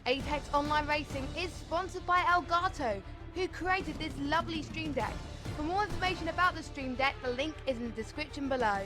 Apex Online Racing is sponsored by Elgato, who created this lovely Stream Deck. For more information about the Stream Deck, the link is in the description below.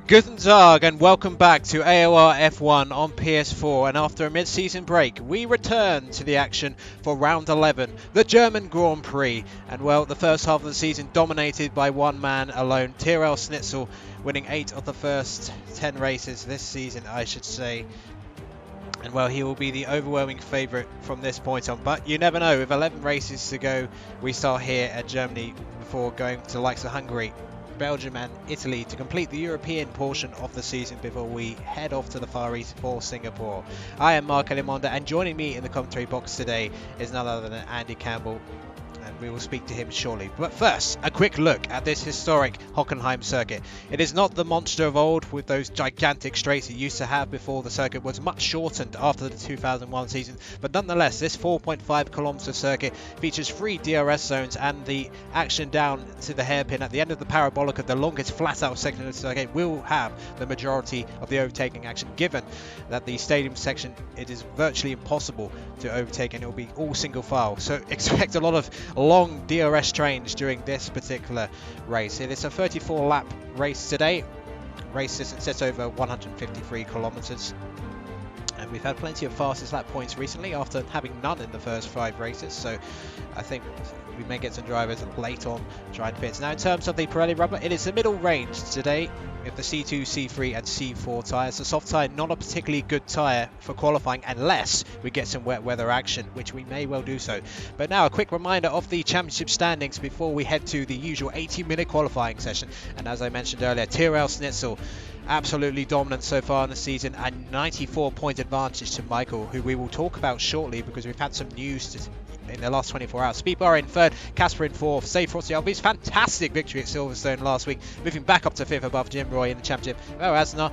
Guten Tag and welcome back to AOR F1 on PS4, and after a mid-season break we return to the action for round 11, the German Grand Prix. And well, the first half of the season dominated by one man alone, Tyrrell Schnitzel, winning 8 of the first 10 races this season, I should say. And well, he will be the overwhelming favourite from this point on, but you never know. With 11 races to go, we start here at Germany before going to the likes of Hungary, Belgium and Italy to complete the European portion of the season before we head off to the Far East for Singapore. I am Mark Alimonda, and joining me in the commentary box today is none other than Andy Campbell, and we will speak to him shortly. But first, a quick look at this historic Hockenheim Circuit. It is not the monster of old with those gigantic straights it used to have before the circuit was much shortened after the 2001 season, but nonetheless this 4.5 kilometer circuit features 3 DRS zones, and the action down to the hairpin at the end of the parabolic of the longest flat out section of the circuit will have the majority of the overtaking action, given that the stadium section it is virtually impossible to overtake and it will be all single file, so expect a lot of long DRS trains during this particular race. It is a 34 lap race today. Race distance sits over 153 kilometers, and we've had plenty of fastest lap points recently after having none in the first 5 races, so I think we may get some drivers late on trying pits. Now in terms of the Pirelli rubber, it is the middle range today with the C2, C3 and C4 tyres. The soft tyre not a particularly good tyre for qualifying unless we get some wet weather action, which we may well do so. But now a quick reminder of the championship standings before we head to the usual 80-minute qualifying session. And as I mentioned earlier, Tyrrell Schnitzel absolutely dominant so far in the season, and 94-point advantage to Michael, who we will talk about shortly because we've had some news in the last 24 hours. Speedbar in 3rd, Casper in 4th, Save Frosty Alves, fantastic victory at Silverstone last week, moving back up to 5th above Jim Roy in the championship. Oh, Asnar,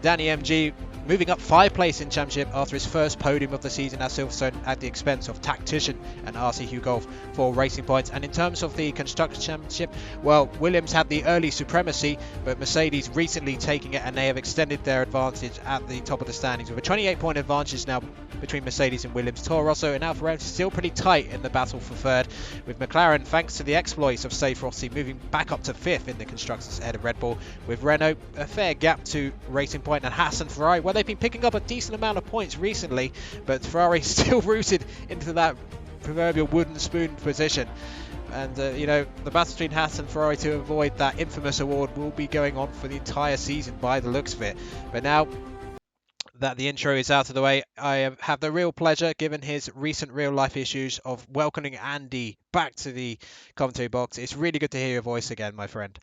Danny MG moving up 5 places in championship after his first podium of the season at Silverstone at the expense of Tactician and RC Hugh Golf for Racing Points. And in terms of the Constructors' Championship, well, Williams had the early supremacy, but Mercedes recently taking it, and they have extended their advantage at the top of the standings with a 28-point advantage now between Mercedes and Williams. Toro Rosso and Alfa Romeo still pretty tight in the battle for 3rd, with McLaren, thanks to the exploits of Save Frosty, moving back up to 5th in the Constructors ahead of Red Bull, with Renault a fair gap to Racing Point and Haas and Ferrari, well, they've been picking up a decent amount of points recently, but Ferrari still rooted into that proverbial wooden spoon position. And you know, the battle between Haas and Ferrari to avoid that infamous award will be going on for the entire season by the looks of it. But now that the intro is out of the way, I have the real pleasure, given his recent real life issues, of welcoming Andy back to the commentary box. It's really good to hear your voice again, my friend.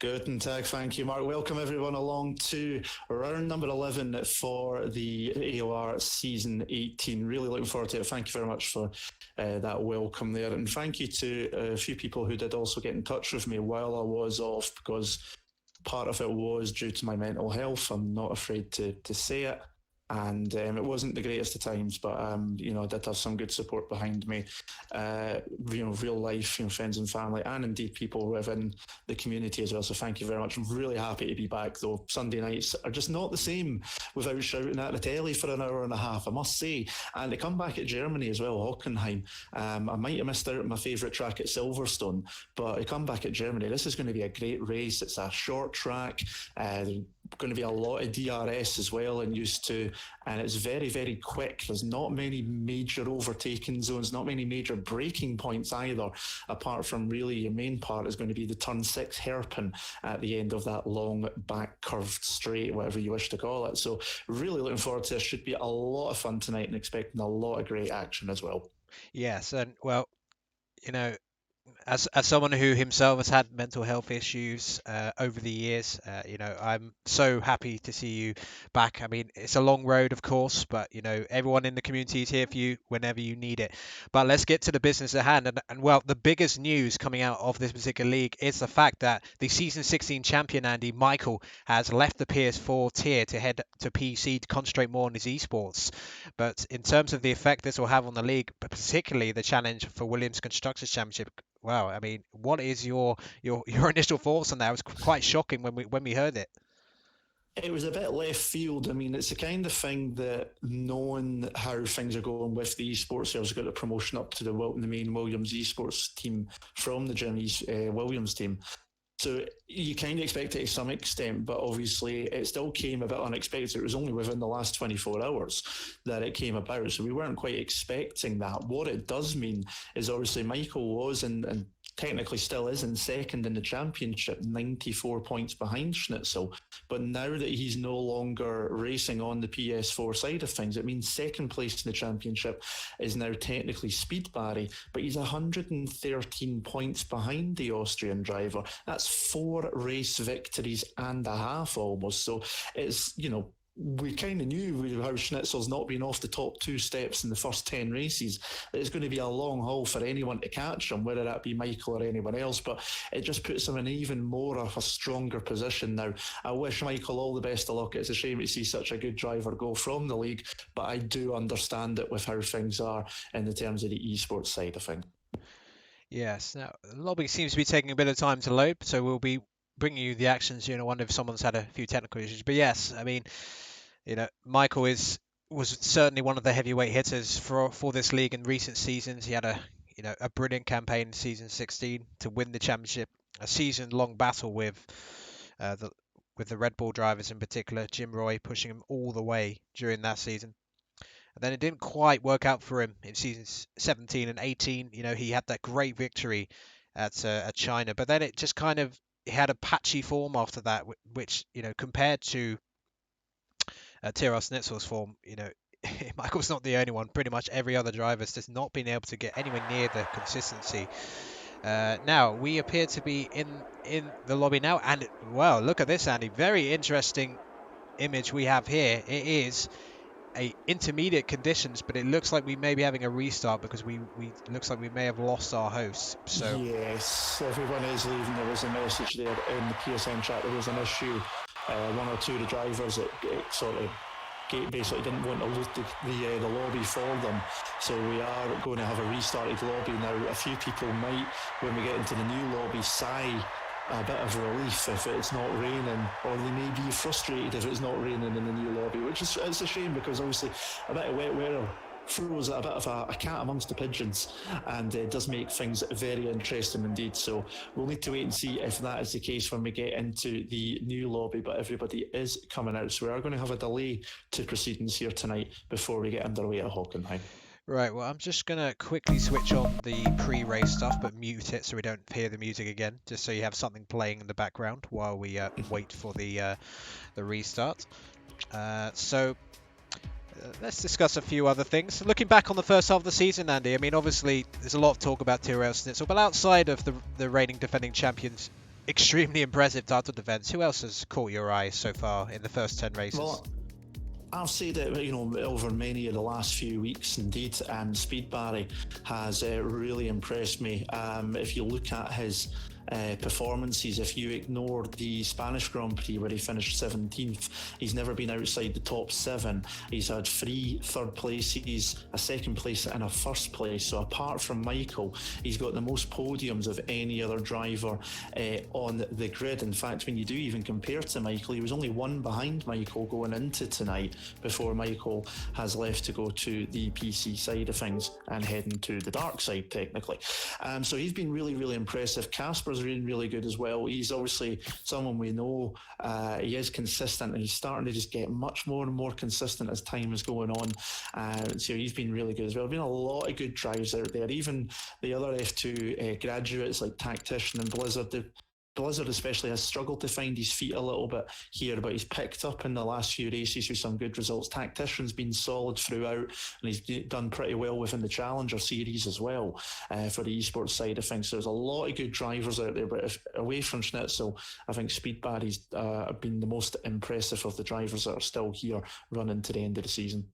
Guten Tag, thank you, Mark. Welcome everyone along to round number 11 for the AOR season 18. Really looking forward to it. Thank you very much for that welcome there. And thank you to a few people who did also get in touch with me while I was off, because part of it was due to my mental health. I'm not afraid to say it. And it wasn't the greatest of times, but you know, I did have some good support behind me. You know, real life, you know, friends and family, and indeed people within the community as well. So thank you very much. I'm really happy to be back, though. Sunday nights are just not the same without shouting at the telly for an hour and a half, I must say. And to come back at Germany as well, Hockenheim. I might have missed out on my favourite track at Silverstone, but to come back at Germany, this is going to be a great race. It's a short track. Going to be a lot of DRS as well, and used to, and it's very, very quick. There's not many major overtaking zones, not many major braking points either, apart from really your main part is going to be the turn 6 hairpin at the end of that long back curved straight, whatever you wish to call it. So really looking forward to this. Should be a lot of fun tonight, and expecting a lot of great action as well. Yes, and well, you know, As someone who himself has had mental health issues over the years, I'm so happy to see you back. I mean, it's a long road, of course, but everyone in the community is here for you whenever you need it. But let's get to the business at hand. And well, the biggest news coming out of this particular league is the fact that the season 16 champion, Andy Michael, has left the PS4 tier to head to PC to concentrate more on his esports. But in terms of the effect this will have on the league, but particularly the challenge for Williams Constructors Championship, wow, I mean, what is your initial thoughts on that? It was quite shocking when we heard it. It was a bit left field. I mean, it's the kind of thing that, knowing how things are going with the esports, I've got a promotion up to the main Williams esports team from the Germany's Williams team. So you kind of expect it to some extent, but obviously it still came a bit unexpected. It was only within the last 24 hours that it came about. So we weren't quite expecting that. What it does mean is obviously Michael was and technically still is in second in the championship, 94 points behind Schnitzel. But now that he's no longer racing on the PS4 side of things, it means second place in the championship is now technically Speed Barry, but he's 113 points behind the Austrian driver. That's 4 race victories and a half almost. So it's, we kind of knew how Schnitzel's not been off the top 2 steps in the first 10 races. It's going to be a long haul for anyone to catch him, whether that be Michael or anyone else, but it just puts him in even more of a stronger position now. I wish Michael all the best of luck. It's a shame to see such a good driver go from the league, but I do understand it with how things are in the terms of the esports side of things. Yes, now the lobby seems to be taking a bit of time to load, so we'll be bringing you the actions. I wonder if someone's had a few technical issues, but yes, I mean, Michael was certainly one of the heavyweight hitters for this league in recent seasons. He had a brilliant campaign in season 16 to win the championship, a season-long battle with the Red Bull drivers in particular, Jim Roy pushing him all the way during that season. And then it didn't quite work out for him in seasons 17 and 18. He had that great victory at China, but then it just kind of had a patchy form after that, which compared to Tyrrell Schnitzel's form, Michael's not the only one. Pretty much every other driver has just not been able to get anywhere near the consistency. Now we appear to be in the lobby now, and wow, look at this, Andy. Very interesting image we have here. It is a intermediate conditions, but it looks like we may be having a restart because we looks like we may have lost our host. So yes, everyone is leaving. There was a message there in the PSN chat. There was an issue. One or two of the drivers that sort of basically didn't want to lose the lobby for them, so we are going to have a restarted lobby now. A few people might, when we get into the new lobby, sigh a bit of relief if it's not raining, or they may be frustrated if it's not raining in the new lobby, which is, it's a shame, because obviously a bit of wet weather throws a bit of a cat amongst the pigeons, and it does make things very interesting indeed. So we'll need to wait and see if that is the case when we get into the new lobby, but everybody is coming out, so we are going to have a delay to proceedings here tonight before we get underway at Hockenheim. Right, well, I'm just going to quickly switch on the pre-race stuff, but mute it so we don't hear the music again, just so you have something playing in the background while we wait for the restart. Let's discuss a few other things. Looking back on the first half of the season, Andy, I mean, obviously, there's a lot of talk about Tyrrell Schnitzel, but outside of the reigning defending champions, extremely impressive title defense, who else has caught your eye so far in the first 10 races? Well, I've said it, over many of the last few weeks, indeed, and Speed Barry has really impressed me. If you look at his performances, if you ignore the Spanish Grand Prix where he finished 17th, he's never been outside the top 7. He's had 3 third places, a second place and a first place. So apart from Michael, he's got the most podiums of any other driver on the grid. In fact, when you do even compare to Michael, he was only 1 behind Michael going into tonight, before Michael has left to go to the PC side of things and heading to the dark side technically. So he's been really, really impressive. Casper's really good as well. He's obviously someone we know. He is consistent, and he's starting to just get much more and more consistent as time is going on. So he's been really good as well. There's been a lot of good drives out there. Even the other F2 graduates like Tactician and Blizzard, Blizzard especially has struggled to find his feet a little bit here, but he's picked up in the last few races with some good results. Tactician's been solid throughout, and he's done pretty well within the Challenger Series as well for the esports side of things. So there's a lot of good drivers out there, but away from Schnitzel, I think Speed Barry's been the most impressive of the drivers that are still here running to the end of the season.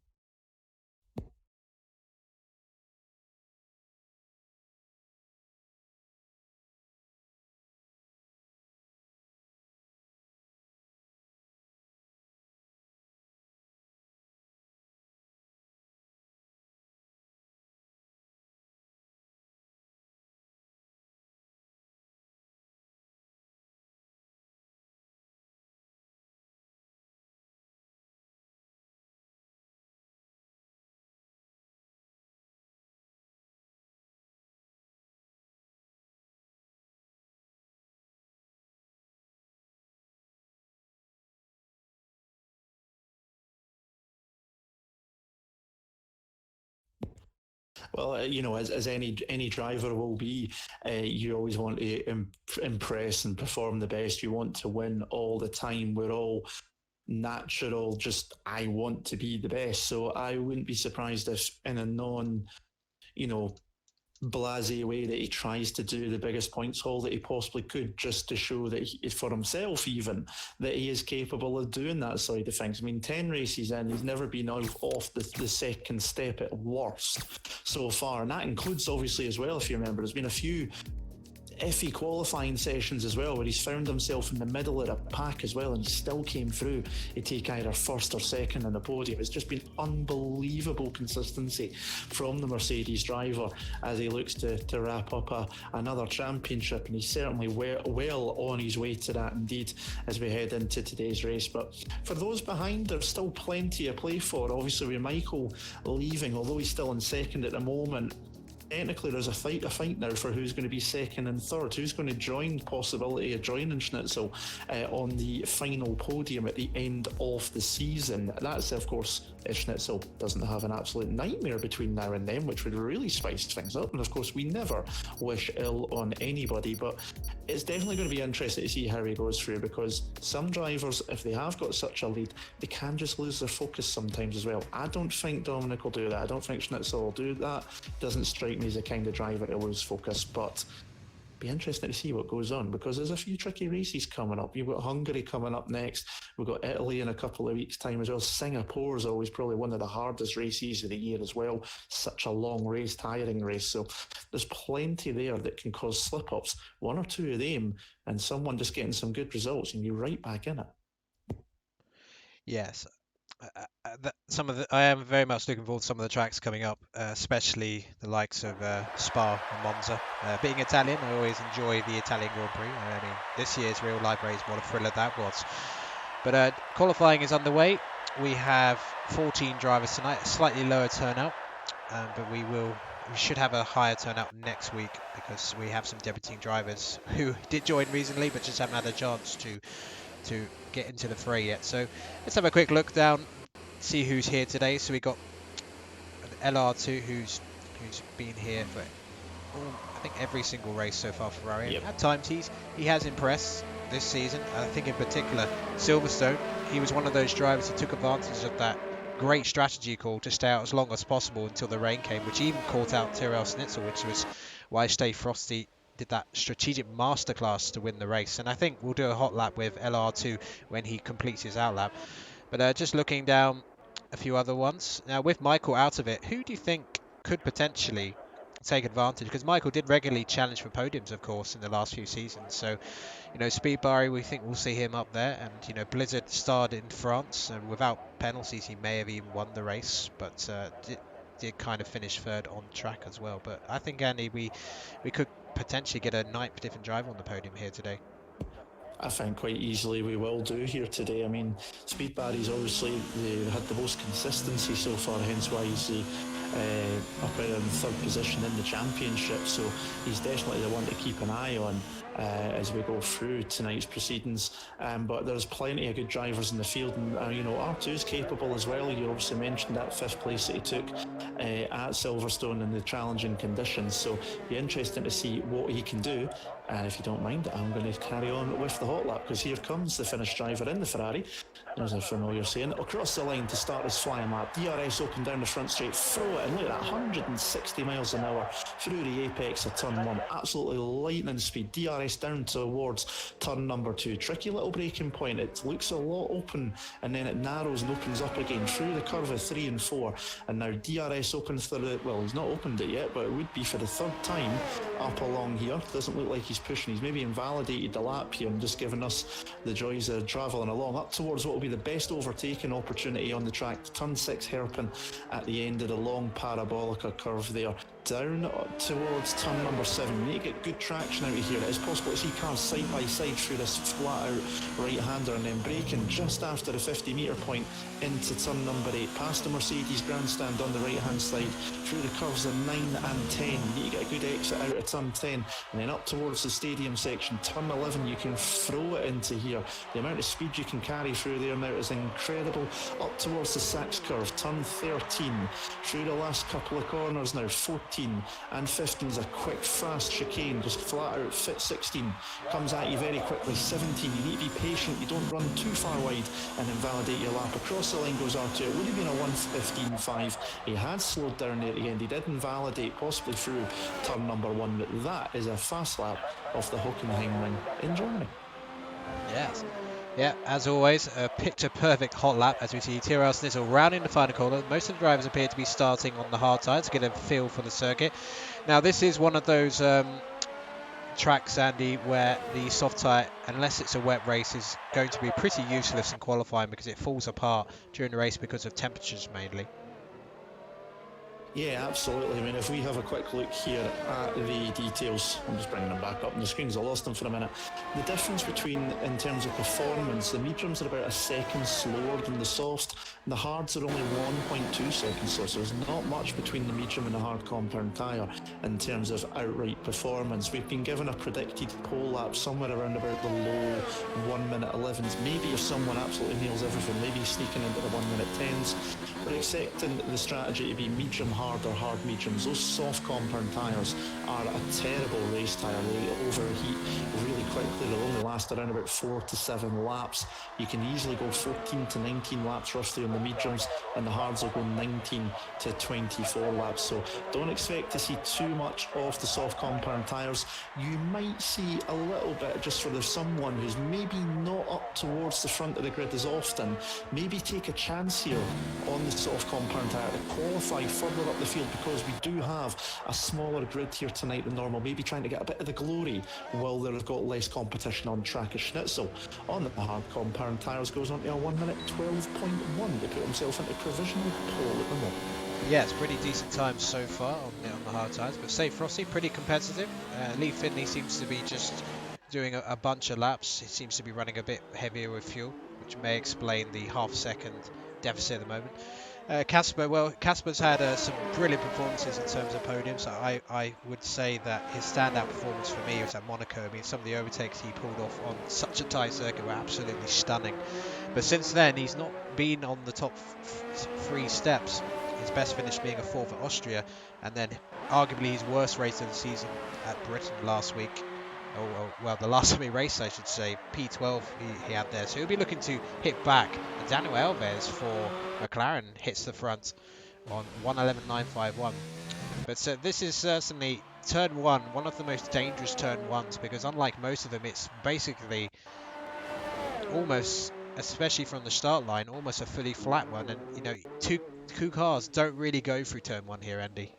Well, you know, as any driver will be, you always want to impress and perform the best. You want to win all the time. We're all natural, just I want to be the best. So I wouldn't be surprised if in a blasé way that he tries to do the biggest points haul that he possibly could, just to show that for himself even that he is capable of doing that side of things. I mean, 10 races in, he's never been off the second step at worst so far, and that includes obviously as well, if you remember, there's been a few iffy qualifying sessions as well, where he's found himself in the middle of the pack as well, and he still came through to take either first or second on the podium. It's just been unbelievable consistency from the Mercedes driver as he looks to wrap up another championship, and he's certainly well on his way to that indeed as we head into today's race. But for those behind, there's still plenty to play for. Obviously with Michael leaving, although he's still in second at the moment, technically there's a fight now for who's going to be second and third, who's going to join possibility of joining Schnitzel on the final podium at the end of the season. That's of course if Schnitzel doesn't have an absolute nightmare between now and then, which would really spice things up, and of course we never wish ill on anybody, but it's definitely going to be interesting to see how he goes through, because some drivers, if they have got such a lead, they can just lose their focus sometimes as well. I don't think Dominic will do that. I don't think Schnitzel will do that. Doesn't strike me as the kind of driver to lose focus, but be interesting to see what goes on, because there's a few tricky races coming up. You've got Hungary coming up next. We've got Italy in a couple of weeks' time as well. Singapore is always probably one of the hardest races of the year as well. Such a long race, tiring race. So there's plenty there that can cause slip-ups. One or two of them, and someone just getting some good results, and you're right back in it. Yes. I am very much looking forward to some of the tracks coming up, especially the likes of Spa and Monza. Being Italian, I always enjoy the Italian Grand Prix. I mean, this year's real live race, what a thriller that was. But qualifying is underway. We have 14 drivers tonight, a slightly lower turnout, but we should have a higher turnout next week, because we have some debuting drivers who did join recently but just haven't had a chance to get into the fray yet. So let's have a quick look down, see who's here today. So we got an LR2 who's been here for I think every single race so far for Ferrari. Yep. At times he has impressed this season. I think in particular Silverstone, he was one of those drivers who took advantage of that great strategy call to stay out as long as possible until the rain came, which even caught out Tyrrell Schnitzel, which was why Stay Frosty did that strategic masterclass to win the race. And I think we'll do a hot lap with LR2 when he completes his outlap. But just looking down a few other ones. Now with Michael out of it, who do you think could potentially take advantage? Because Michael did regularly challenge for podiums, of course, in the last few seasons. So, you know, Speed Barry, we think we'll see him up there. And, you know, Blizzard starred in France. And without penalties, he may have even won the race. But did kind of finish third on track as well. But I think, Andy, we could potentially get a 9th different driver on the podium here today. I think quite easily we will do here today. I mean, Speed Barry's obviously had the most consistency so far, hence why he's up there in third position in the championship. So he's definitely the one to keep an eye on. as we go through tonight's proceedings. But there's plenty of good drivers in the field, and R2 is capable as well. You obviously mentioned that 5th place that he took at Silverstone in the challenging conditions, so it'll be interesting to see what he can do. And if you don't mind, I'm going to carry on with the hot lap, because here comes the Finnish driver in the Ferrari. There's a familiar saying. Across the line to start his flying lap. DRS open down the front straight, throw it, and look at that, 160 miles an hour through the apex of turn 1. Absolutely lightning speed. DRS down towards turn number 2. Tricky little braking point. It looks a lot open, and then it narrows and opens up again through the curve of 3 and 4. And now DRS opens for the, well, he's not opened it yet, but it would be for the 3rd time up along here. Doesn't look like he's pushing. He's maybe invalidated the lap here and just given us the joys of travelling along up towards what will be the best overtaking opportunity on the track. Turn 6 hairpin at the end of the long parabolica curve there. Down towards turn number 7. You need to get good traction out of here. It is possible to see cars side by side through this flat out right-hander, and then braking just after the 50-metre point into turn number 8, past the Mercedes grandstand on the right-hand side, through the curves of 9 and 10. You need to get a good exit out of turn 10, and then up towards the stadium section. Turn 11, you can throw it into here. The amount of speed you can carry through there now is incredible. Up towards the 6 curve, turn 13, through the last couple of corners now. 14 and 15 is a quick, fast chicane, just flat out. Fit 16 comes at you very quickly. 17, you need to be patient, you don't run too far wide and invalidate your lap. Across the line goes R2. It would have been a 1:15.5. He had slowed down there at the end. He did invalidate, possibly through turn number 1, but that is a fast lap off the Hockenheim ring in Germany. Yes. Yeah, as always, a picture-perfect hot lap as we see Tyrrell Snizzle rounding the final corner. Most of the drivers appear to be starting on the hard tyre to get a feel for the circuit. Now, this is one of those tracks, Andy, where the soft tyre, unless it's a wet race, is going to be pretty useless in qualifying because it falls apart during the race because of temperatures mainly. Yeah, absolutely. I mean, if we have a quick look here at the details, I'm just bringing them back up on the screens, I lost them for a minute. The difference between, in terms of performance, the mediums are about a second slower than the soft, and the hards are only 1.2 seconds slower, so there's not much between the medium and the hard compound tyre in terms of outright performance. We've been given a predicted pole lap somewhere around about the low 1 minute 11s. Maybe if someone absolutely nails everything, maybe sneaking into the 1 minute 10s. We're accepting the strategy to be medium hard or hard mediums. Those soft compound tyres are a terrible race tyre. They overheat really quickly. They'll only last around about 4 to 7 laps. You can easily go 14 to 19 laps roughly on the mediums, and the hards will go 19 to 24 laps. So don't expect to see too much of the soft compound tyres. You might see a little bit, just for there's someone who's maybe not up towards the front of the grid as often, maybe take a chance here on the soft compound tyre to qualify further up the field, because we do have a smaller grid here tonight than normal, maybe trying to get a bit of the glory while they've got less competition on track. As Schnitzel on the hard compound tyres goes on to a 1 minute 12.1 to put himself into provisional pole at the moment. Yeah, it's pretty decent time so far on the hard tyres, but say Frosty, pretty competitive. Lee Finley seems to be just doing a bunch of laps. He seems to be running a bit heavier with fuel, which may explain the half-second deficit at the moment. Casper, well, Casper's had some brilliant performances in terms of podiums. I would say that his standout performance for me was at Monaco. I mean, some of the overtakes he pulled off on such a tight circuit were absolutely stunning. But since then, he's not been on the top 3 steps. His best finish being a 4th at Austria, and then arguably his worst race of the season at Britain last week. Well, the last time he raced, I should say, P12 he had there. So he'll be looking to hit back. And Daniel Alves for McLaren hits the front on 1:11.951. But so this is certainly turn 1, one of the most dangerous turn 1s, because unlike most of them, it's basically almost, especially from the start line, almost a fully flat one. And, you know, two cars don't really go through turn 1 here, Andy.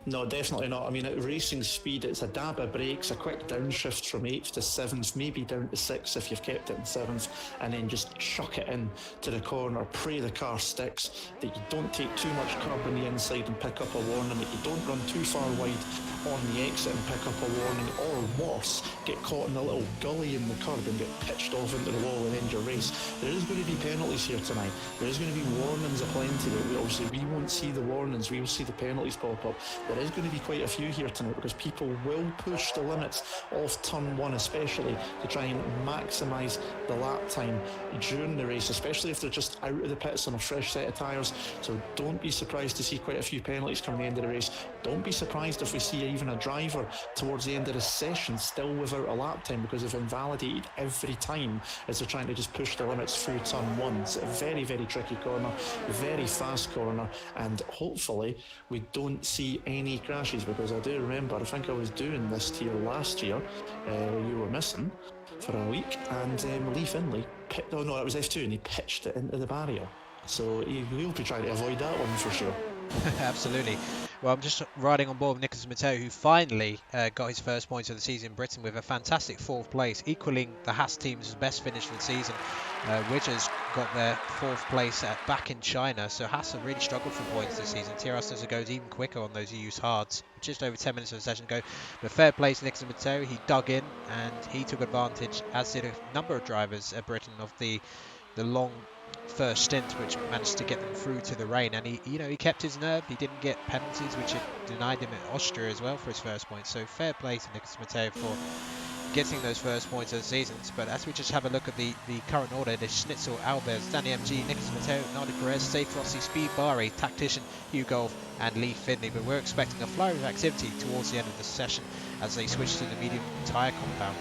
No, definitely not. I mean, at racing speed, it's a dab of brakes, a quick downshift from 8th to 7th, maybe down to 6th if you've kept it in 7th, and then just chuck it in to the corner, pray the car sticks, that you don't take too much curb on the inside and pick up a warning, that you don't run too far wide on the exit and pick up a warning, or worse, get caught in a little gully in the curb and get pitched off into the wall and end your race. There is going to be penalties here tonight. There is going to be warnings aplenty. Obviously, we won't see the warnings, we will see the penalties pop up. there is going to be quite a few here tonight, because people will push the limits off turn 1 especially to try and maximise the lap time during the race, especially if they're just out of the pits on a fresh set of tyres. So don't be surprised to see quite a few penalties come the end of the race. Don't be surprised if we see even a driver towards the end of the session still without a lap time, because they've invalidated every time as they're trying to just push the limits through turn 1. It's a very, very tricky corner, very fast corner, and hopefully we don't see any crashes, because I do remember, I think I was doing this tier last year, you were missing for a week, and Lee Finlay it was F2, and he pitched it into the barrier. So he'll be trying to avoid that one for sure. Absolutely. Well, I'm just riding on board with Nicholas Matteo, who finally got his first points of the season in Britain with a fantastic 4th place, equaling the Haas team's best finish for the season. Widgers got their 4th place back in China, so Haas have really struggled for points this season. Tirasners goes even quicker on those EU hards, just over 10 minutes of the session to go. But fair play to Nicholas Matteo, he dug in and he took advantage, as did a number of drivers at Britain, of the long first stint, which managed to get them through to the rain, and he kept his nerve. He didn't get penalties, which had denied him at Austria as well for his first point. So fair play to Nicholas Matteo for getting those first points of the season. But as we just have a look at the current order, there's Schnitzel, Alves, Danny MG, Nicholas Matteo, Nardi Perez, Safe Rossi, Speed Bari, Tactician, Hugh Golf and Lee Finlay. But we're expecting a flurry of activity towards the end of the session as they switch to the medium tyre compound.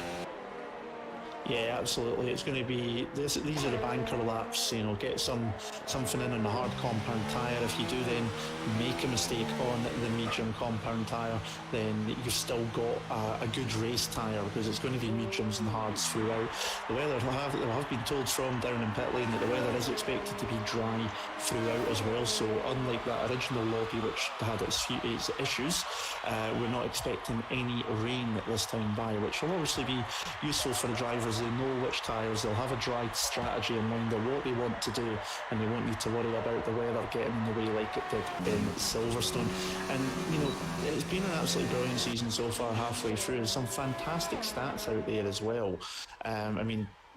Yeah, absolutely. It's going to be these are the banker laps. Get something in on the hard compound tyre. If you do then make a mistake on the medium compound tyre, then you've still got a good race tyre, because it's going to be mediums and hards throughout. The weather, I have been told from down in pit lane that the weather is expected to be dry throughout as well. So unlike that original lobby, which had its issues, we're not expecting any rain this time by, which will obviously be useful for the drivers. They know which tyres, they'll have a dry strategy in mind of what they want to do, and they won't need to worry about the weather getting in the way like it did in Silverstone. And it's been an absolutely brilliant season so far, halfway through. There's some fantastic stats out there as well.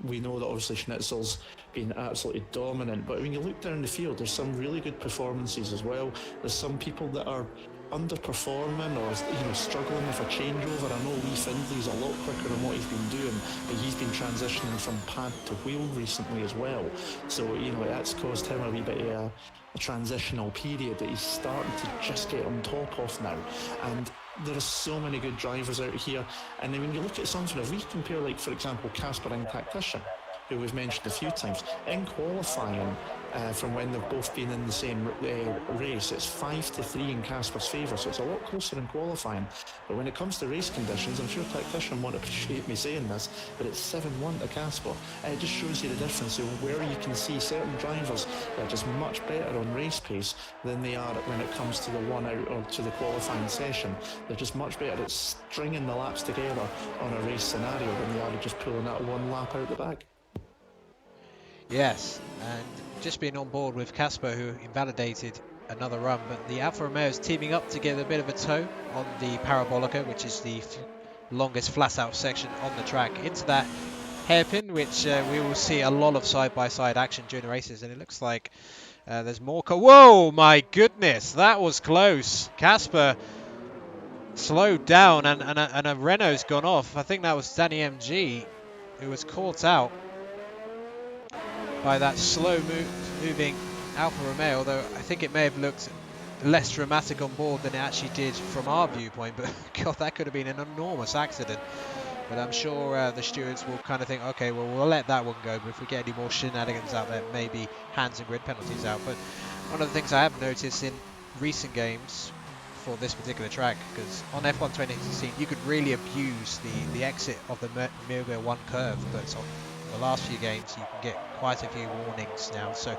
We know that obviously Schnitzel's been absolutely dominant, but when you look down the field, there's some really good performances as well. There's some people that are underperforming or struggling with a changeover. I know Lee Findlay's a lot quicker than what he's been doing, but he's been transitioning from pad to wheel recently as well. So that's caused him a wee bit of a transitional period that he's starting to just get on top of now. And there are so many good drivers out here. And then when you look at something, if we compare, like for example, Casper and Tactician, who we've mentioned a few times, in qualifying, from when they've both been in the same race, it's 5-3 in Casper's favour, so it's a lot closer in qualifying. But when it comes to race conditions, I'm sure Tactician won't appreciate me saying this, but it's 7-1 to Casper. It just shows you the difference of where you can see certain drivers that are just much better on race pace than they are when it comes to the one out or to the qualifying session. They're just much better at stringing the laps together on a race scenario than they are at just pulling that one lap out the back. Yes, and just being on board with Casper, who invalidated another run, but the Alfa Romeo is teaming up to get a bit of a tow on the Parabolica, which is the longest flat out section on the track, into that hairpin, which we will see a lot of side-by-side action during the races, and it looks like there's more. Whoa, my goodness, that was close. Casper slowed down, and a Renault's gone off. I think that was Danny MG who was caught out by that slow-moving Alfa Romeo, although I think it may have looked less dramatic on board than it actually did from our viewpoint. But God, that could have been an enormous accident. But I'm sure the stewards will kind of think, okay, well, we'll let that one go, but if we get any more shenanigans out there, maybe hands and grid penalties out. But one of the things I have noticed in recent games for this particular track, because on F1 2016 you could really abuse the exit of the Mirgo 1 curve, but on the last few games you can get quite a few warnings now. So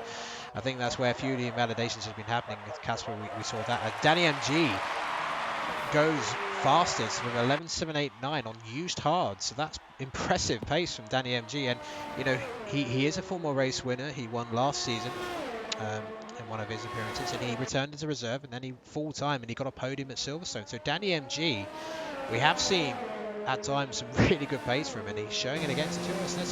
I think that's where a few of the invalidations have been happening. With Casper, we saw that. Danny MG goes fastest with 11.789 on used hard, so that's impressive pace from Danny MG. And you know, he is a former race winner. He won last season in one of his appearances, and he returned as a reserve, and then he full time, and he got a podium at Silverstone. So Danny MG, we have seen at times some really good pace from him, and he's showing it against the two of us. That's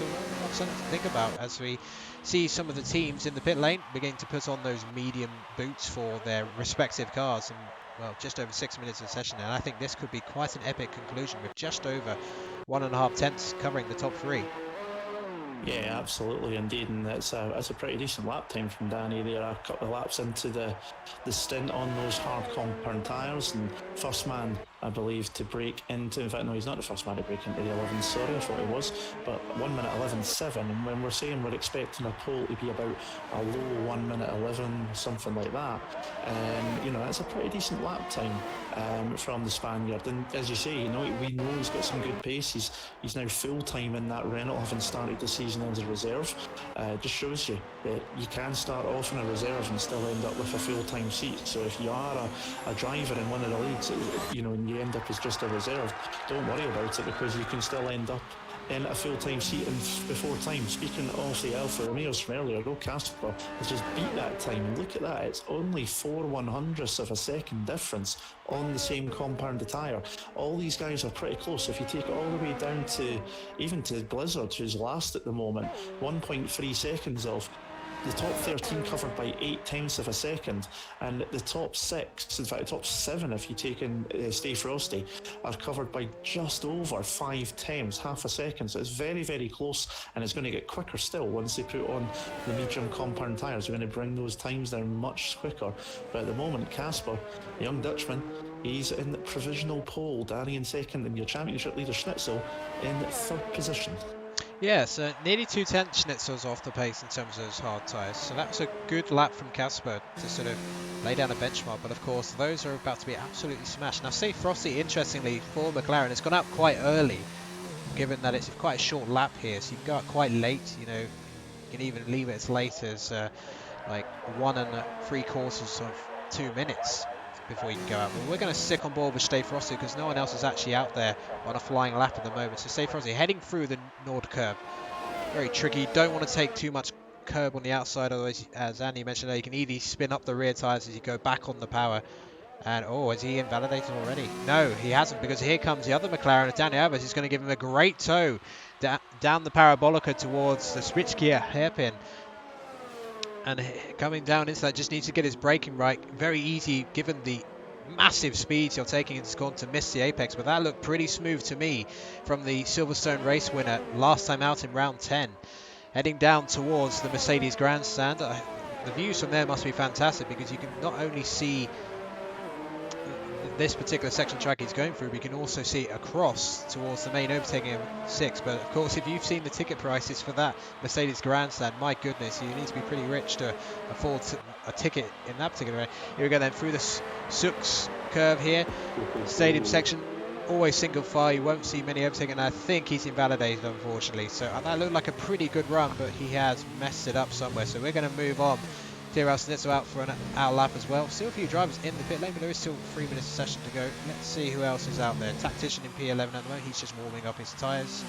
something to think about as we see some of the teams in the pit lane beginning to put on those medium boots for their respective cars. And well, just over 6 minutes of session, and I think this could be quite an epic conclusion with just over 1.5 tenths covering the top 3. Yeah, absolutely, indeed, and it's a pretty decent lap time from Danny there. A couple of laps into the stint on those hard compound tyres, and first man, I believe, to break into. In fact, no, he's not the first man to break into the 11. Sorry, I thought he was, but 1 minute 11.7. And when we're saying we're expecting a pole to be about a low 1 minute 11, something like that, you know, that's a pretty decent lap time from the Spaniard. And as you say, you know, we know he's got some good pace. He's now full time in that Renault, having started the season as a reserve. Just shows you that you can start off in a reserve and still end up with a full-time seat. So if you are a driver in one of the leagues, you know, and you end up as just a reserve, don't worry about it, because you can still end up in a full-time seat and before time. Speaking of the Alfa Romeos from earlier ago, Caspar has just beat that time, and look at that, it's only 4/100ths of a second difference on the same compound tyre. All these guys are pretty close. If you take it all the way down to even to Blizzard, who's last at the moment, 1.3 seconds off. The top 13 covered by 8 tenths of a second, and the top 6, in fact the top 7 if you take in Stay Frosty, are covered by just over 5 tenths, half a second. So it's very, very close, and it's going to get quicker still once they put on the medium compound tyres. They're going to bring those times down much quicker. But at the moment, Caspar, the young Dutchman, he's in the provisional pole. Danny in second, and your championship leader Schnitzel in third position. Yeah, so nearly 2/10 schnitzels off the pace in terms of those hard tyres. So that was a good lap from Caspar to sort of lay down a benchmark. But of course, those are about to be absolutely smashed. Now, Stay Frosty, interestingly, for McLaren, has gone out quite early, given that it's quite a short lap here. So you can go out quite late, you know, you can even leave it as late as like 1 3/4 of 2 minutes before you can go out. But we're going to stick on board with Stay Frosty because no one else is actually out there on a flying lap at the moment. So Stay Frosty heading through the Nord curve. Very tricky. Don't want to take too much curb on the outside, otherwise, as Andy mentioned, you can easily spin up the rear tyres as you go back on the power. And oh, is he invalidated already? No, he hasn't, because here comes the other McLaren. Danny Alves is going to give him a great tow down the Parabolica towards the switchgear hairpin. And coming down into that, just needs to get his braking right. Very easy, given the massive speeds you're taking. It's gone to miss the apex, but that looked pretty smooth to me from the Silverstone race winner last time out in round 10. Heading down towards the Mercedes grandstand. The views from there must be fantastic, because you can not only see this particular section track he's going through, but you can also see across towards the main overtaking M6. But of course, if you've seen the ticket prices for that Mercedes grandstand, my goodness, you need to be pretty rich to afford a ticket in that particular area. Here we go then through the Sux curve here, stadium section, always single file, you won't see many overtaking, and I think he's invalidated, unfortunately. So that looked like a pretty good run, but he has messed it up somewhere. So we're going to move on. Tyrrell Schnitzel out for an out lap as well. Still a few drivers in the pit lane, but there is still 3 minutes of session to go. Let's see who else is out there. Tactician in P11 at the moment, he's just warming up his tyres.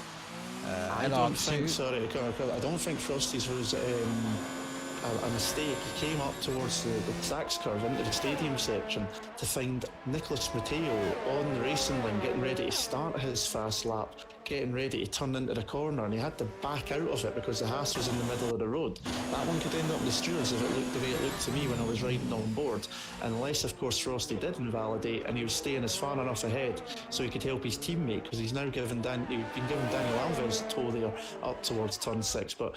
I don't think Frosty's was a mistake. He came up towards the Sachs curve into the stadium section to find Nicholas Matteo on the racing line, getting ready to start his fast lap, getting ready to turn into the corner, and he had to back out of it because the Haas was in the middle of the road. That one could end up in the stewards if it looked the way it looked to me when I was riding on board, unless of course Frosty did invalidate and he was staying as far enough ahead so he could help his teammate, because he's now given Daniel Alves a tow there up towards turn 6. But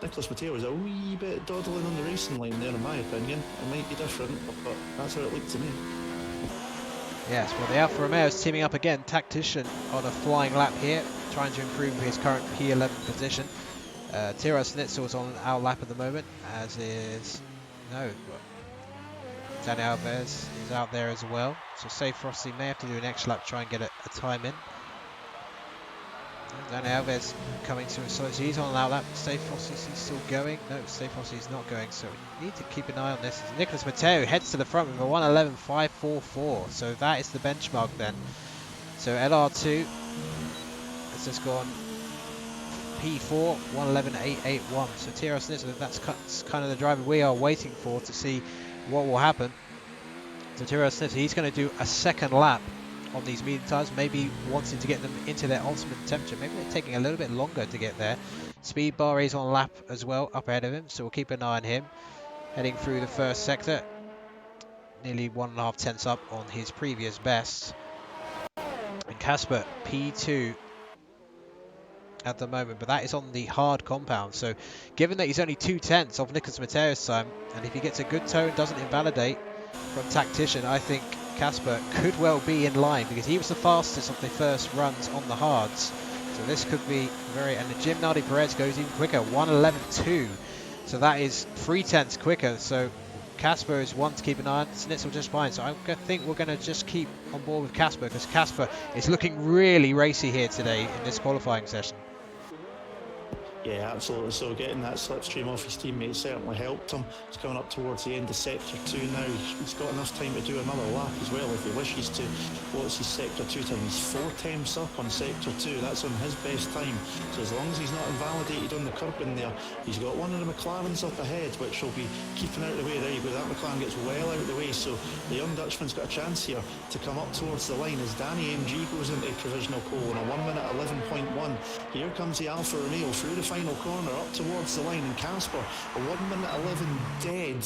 Nicholas Matteo is a wee bit dawdling on the racing line there, in my opinion. It might be different, but that's how it looked to me. Yes, well, the Alfa Romeo is teaming up again. Tactician on a flying lap here, trying to improve his current P11 position. Tyrrell Schnitzel is on an out lap at the moment, as is... No, Danny Alves is out there as well. So Stay Frosty may have to do an extra lap to try and get a time in. Danny Alves coming to him, so he's on an out lap. Stay Frosty, is he still going? No, Stay Frosty is not going, so we need to keep an eye on this. Nicholas Matteo heads to the front with a 1:11.544, so that is the benchmark then. So LR2 has just gone P4, 1:11.881. So Tyrrell Schnitzel, that's kind of the driver we are waiting for to see what will happen. So Tyrrell Schnitzel, he's going to do a second lap on these medium tyres, maybe wanting to get them into their ultimate temperature. Maybe they're taking a little bit longer to get there. Speed bar is on lap as well, up ahead of him, so we'll keep an eye on him. Heading through the first sector. nearly 1.5 tenths up on his previous best. And Casper P2 at the moment, but that is on the hard compound. So given that he's only 2 tenths of Nicholas Mateo's time, and if he gets a good toe and doesn't invalidate from Tactician, I think Casper could well be in line, because he was the fastest of the first runs on the hards. So this could be very, and the Jim Nardi Perez goes even quicker, 1:11.2. So that is 3 tenths quicker. So Casper is one to keep an eye on. Snitzel just fine. So I think we're going to just keep on board with Casper, because Casper is looking really racy here today in this qualifying session. Yeah, absolutely. So getting that slipstream off his teammate certainly helped him. He's coming up towards the end of Sector 2 now. He's got enough time to do another lap as well if he wishes to. What's his Sector 2 time? He's 4 tenths up on Sector 2. That's on his best time. So as long as he's not invalidated on the curb in there, he's got one of the McLarens up ahead, which will be keeping out of the way. There you go. That McLaren gets well out of the way. So the young Dutchman's got a chance here to come up towards the line as Danny MG goes into provisional pole on a 1:11.1. Here comes the Alfa Romeo through the final corner up towards the line, and Casper a 1:11 dead,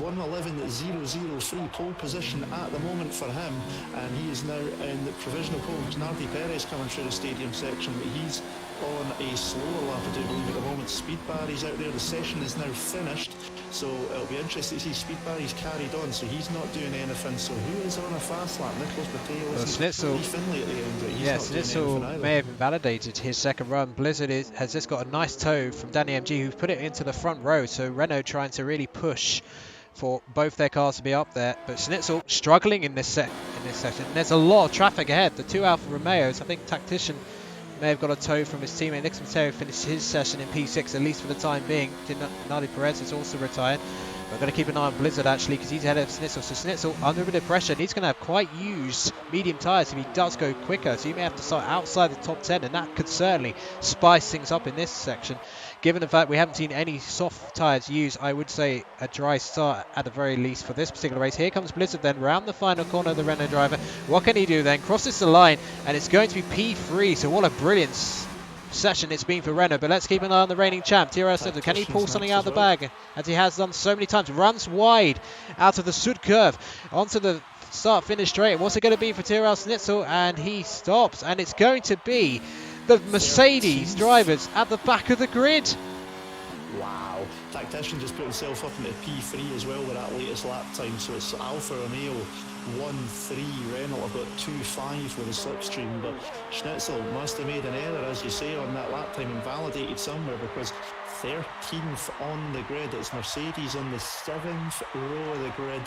1:11.003 pole position at the moment for him, and he is now in the provisional pole. Nardi Perez coming through the stadium section, but he's on a slower lap, I do believe, at the moment. Speed Barry's out there. The session is now finished, so it'll be interesting to see. Speed Barry's carried on, so he's not doing anything. So who is on a fast lap? Nicholas Mateo isn't. Finlay at the end, but he's not doing anything either. May have invalidated his second run. Blizzard has just got a nice toe from Danny MG, who's put it into the front row. So Renault trying to really push for both their cars to be up there, but Snitzel struggling in this section. There's a lot of traffic ahead. The 2 Alfa Romeos, I think Tactician may have got a toe from his teammate. Nicholas Mateo finished his session in P6, at least for the time being. Nardi Perez has also retired. We're going to keep an eye on Blizzard, actually, because he's ahead of Snitzel. So Snitzel, under a bit of pressure, and he's going to have quite used medium tyres if he does go quicker. So you may have to start outside the top 10, and that could certainly spice things up in this section. Given the fact we haven't seen any soft tyres used, I would say a dry start at the very least for this particular race. Here comes Blizzard then, round the final corner of the Renault driver. What can he do then? Crosses the line, and it's going to be P3. So what a brilliant session it's been for Renault. But let's keep an eye on the reigning champ, Tyrrell Snitter. Can he pull something out of the bag, as he has done so many times? Runs wide out of the Sud curve onto the start-finish straight. What's it going to be for Tyrrell Snitzel? And he stops, and it's going to be the Mercedes drivers at the back of the grid. Wow. Tactician just put himself up into P3 as well with that latest lap time. So it's Alfa Romeo 1-3, Renault have got 2-5 with a slipstream, but Schnitzel must have made an error, as you say, on that lap time, invalidated somewhere, because 13th on the grid. It's Mercedes on the 7th row of the grid,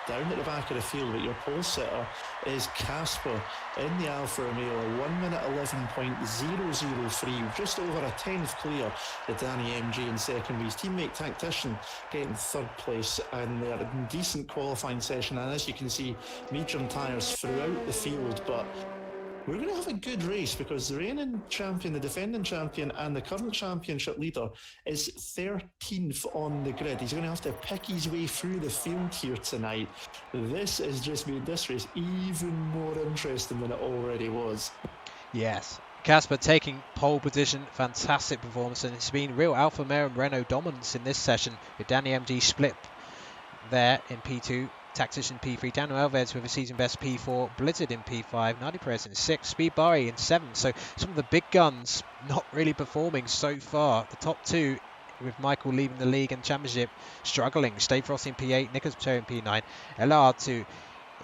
down at the back of the field. But your pole sitter is Casper in the Alfa Romeo, 1:11.003, just over a 10th clear the Danny MG in second. His teammate Tactician getting third place, and they're in decent qualifying session. And as you can see, medium tyres throughout the field, but we're going to have a good race, because the reigning champion, the defending champion, and the current championship leader is 13th on the grid. He's going to have to pick his way through the field here tonight. This has just made this race even more interesting than it already was. Yes. Casper taking pole position, fantastic performance, and it's been real Alfa Romeo and Renault dominance in this session, with Danny MG split there in P2. Tactician P3, Daniel Alves with a season best P4, Blizzard in P5, Nardi Perez in 6, Speed Barry in 7. So some of the big guns not really performing so far. The top two, with Michael leaving the league and championship, struggling. Stay Frost in P8, Nicholas Mateo in P9, LR2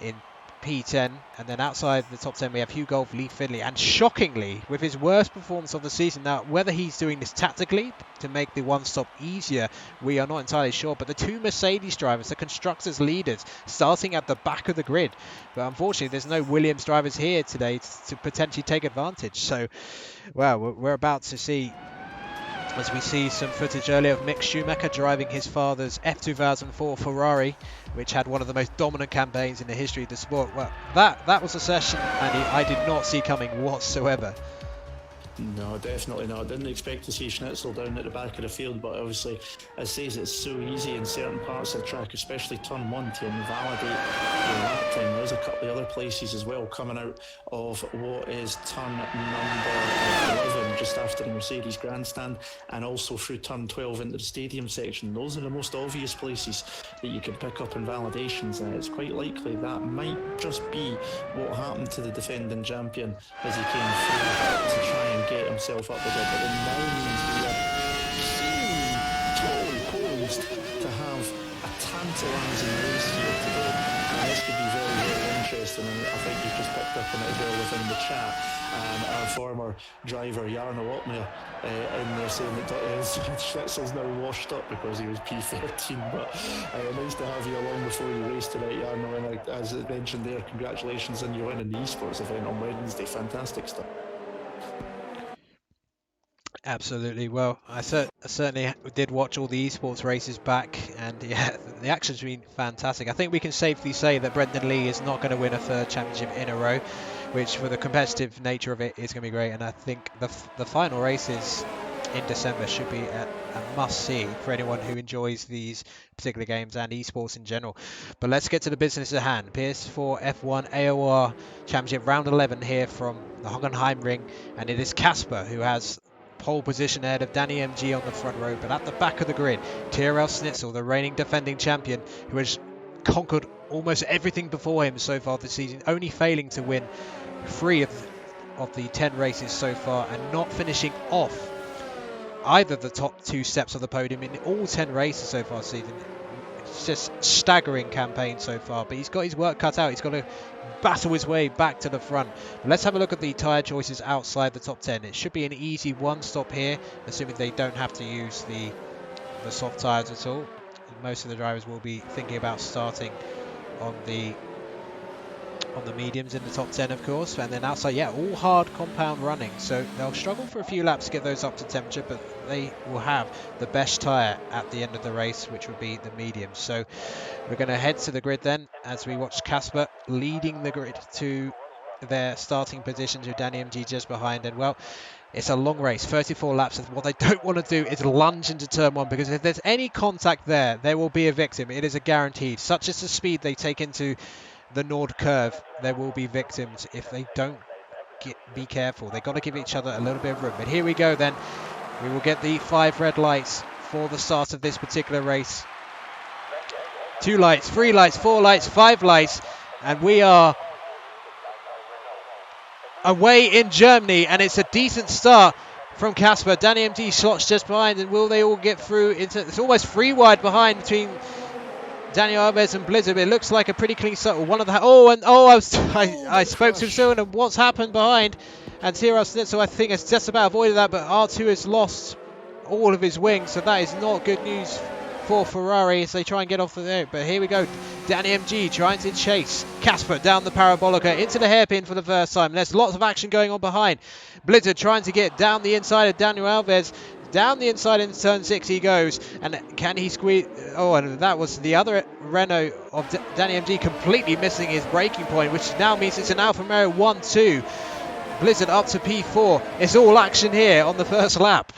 in P10, and then outside the top 10 we have Hugh Golf, Lee Finley, and shockingly, with his worst performance of the season. Now, whether he's doing this tactically to make the one stop easier, we are not entirely sure, but the two Mercedes drivers, the constructors leaders, starting at the back of the grid. But unfortunately, there's no Williams drivers here today to potentially take advantage. So, well, we're about to see, as we see some footage earlier of Mick Schumacher driving his father's F2004 Ferrari, which had one of the most dominant campaigns in the history of the sport. Well, that was a session, and I did not see coming whatsoever. No, definitely not. Didn't expect to see Schnitzel down at the back of the field, but obviously, as says, it's so easy in certain parts of the track, especially turn 1, to invalidate your lap time. There's a couple of other places as well coming out of what is turn number 11, just after the Mercedes grandstand, and also through turn 12 into the stadium section. Those are the most obvious places that you can pick up invalidations, and it's quite likely that might just be what happened to the defending champion as he came through to try and get himself up again. But it now means we are totally poised to have a tantalising race here today. And this could be very, very interesting, and I think you've just picked up on it as well within the chat. Our former driver Jarno Opmeer in there saying that Schnitzel's now washed up because he was P13, but nice to have you along before you race tonight, Jarno, and as I mentioned there, congratulations on your win in the esports event on Wednesday. Fantastic stuff. Absolutely. Well, I certainly did watch all the esports races back, and yeah, the action's been fantastic. I think we can safely say that Brendan Lee is not going to win a third championship in a row, which for the competitive nature of it is going to be great. And I think the final races in December should be a must-see for anyone who enjoys these particular games and esports in general. But let's get to the business at hand. PS4 F1 AOR Championship Round 11 here from the Hockenheim Ring, and it is Casper who has pole position ahead of Danny MG on the front row, but at the back of the grid, TRL Schnitzel, the reigning defending champion, who has conquered almost everything before him so far this season, only failing to win 3 of the 10 races so far, and not finishing off either the top 2 steps of the podium in all 10 races so far this season. It's just staggering campaign so far, but he's got his work cut out. He's got to battle his way back to the front. Let's have a look at the tyre choices outside the top 10. It should be an easy one stop here, assuming they don't have to use the soft tyres at all. Most of the drivers will be thinking about starting on the mediums in the top 10, of course, and then outside, yeah, all hard compound running, so they'll struggle for a few laps to get those up to temperature, but they will have the best tyre at the end of the race, which would be the medium. So we're going to head to the grid then as we watch Casper leading the grid to their starting positions with Danny MG just behind. And well, it's a long race, 34 laps, and what they don't want to do is lunge into turn 1, because if there's any contact there will be a victim. It is a guaranteed. Such is the speed they take into the Nord curve, there will be victims if they don't be careful. They've got to give each other a little bit of room. But here we go then. We will get the 5 red lights for the start of this particular race. 2 lights, 3 lights, 4 lights, 5 lights, and we are away in Germany, and it's a decent start from Casper. Danny MD slots just behind, and will they all get through? It's almost 3 wide behind between Daniel Alves and Blizzard. It looks like a pretty clean start. One of the I spoke to someone, and what's happened behind? And TRL Schnitzel, I think, has just about avoided that, but R2 has lost all of his wings, so that is not good news for Ferrari as they try and get off the there. But here we go. Danny MG trying to chase Casper down the parabolica into the hairpin for the first time. There's lots of action going on behind. Blizzard trying to get down the inside of Daniel Alves. Down the inside into turn 6 he goes, and can he squeeze? Oh, and that was the other Renault of Danny MG completely missing his braking point, which now means it's an Alfa Romeo 1-2. Blizzard up to P4. It's all action here on the first lap.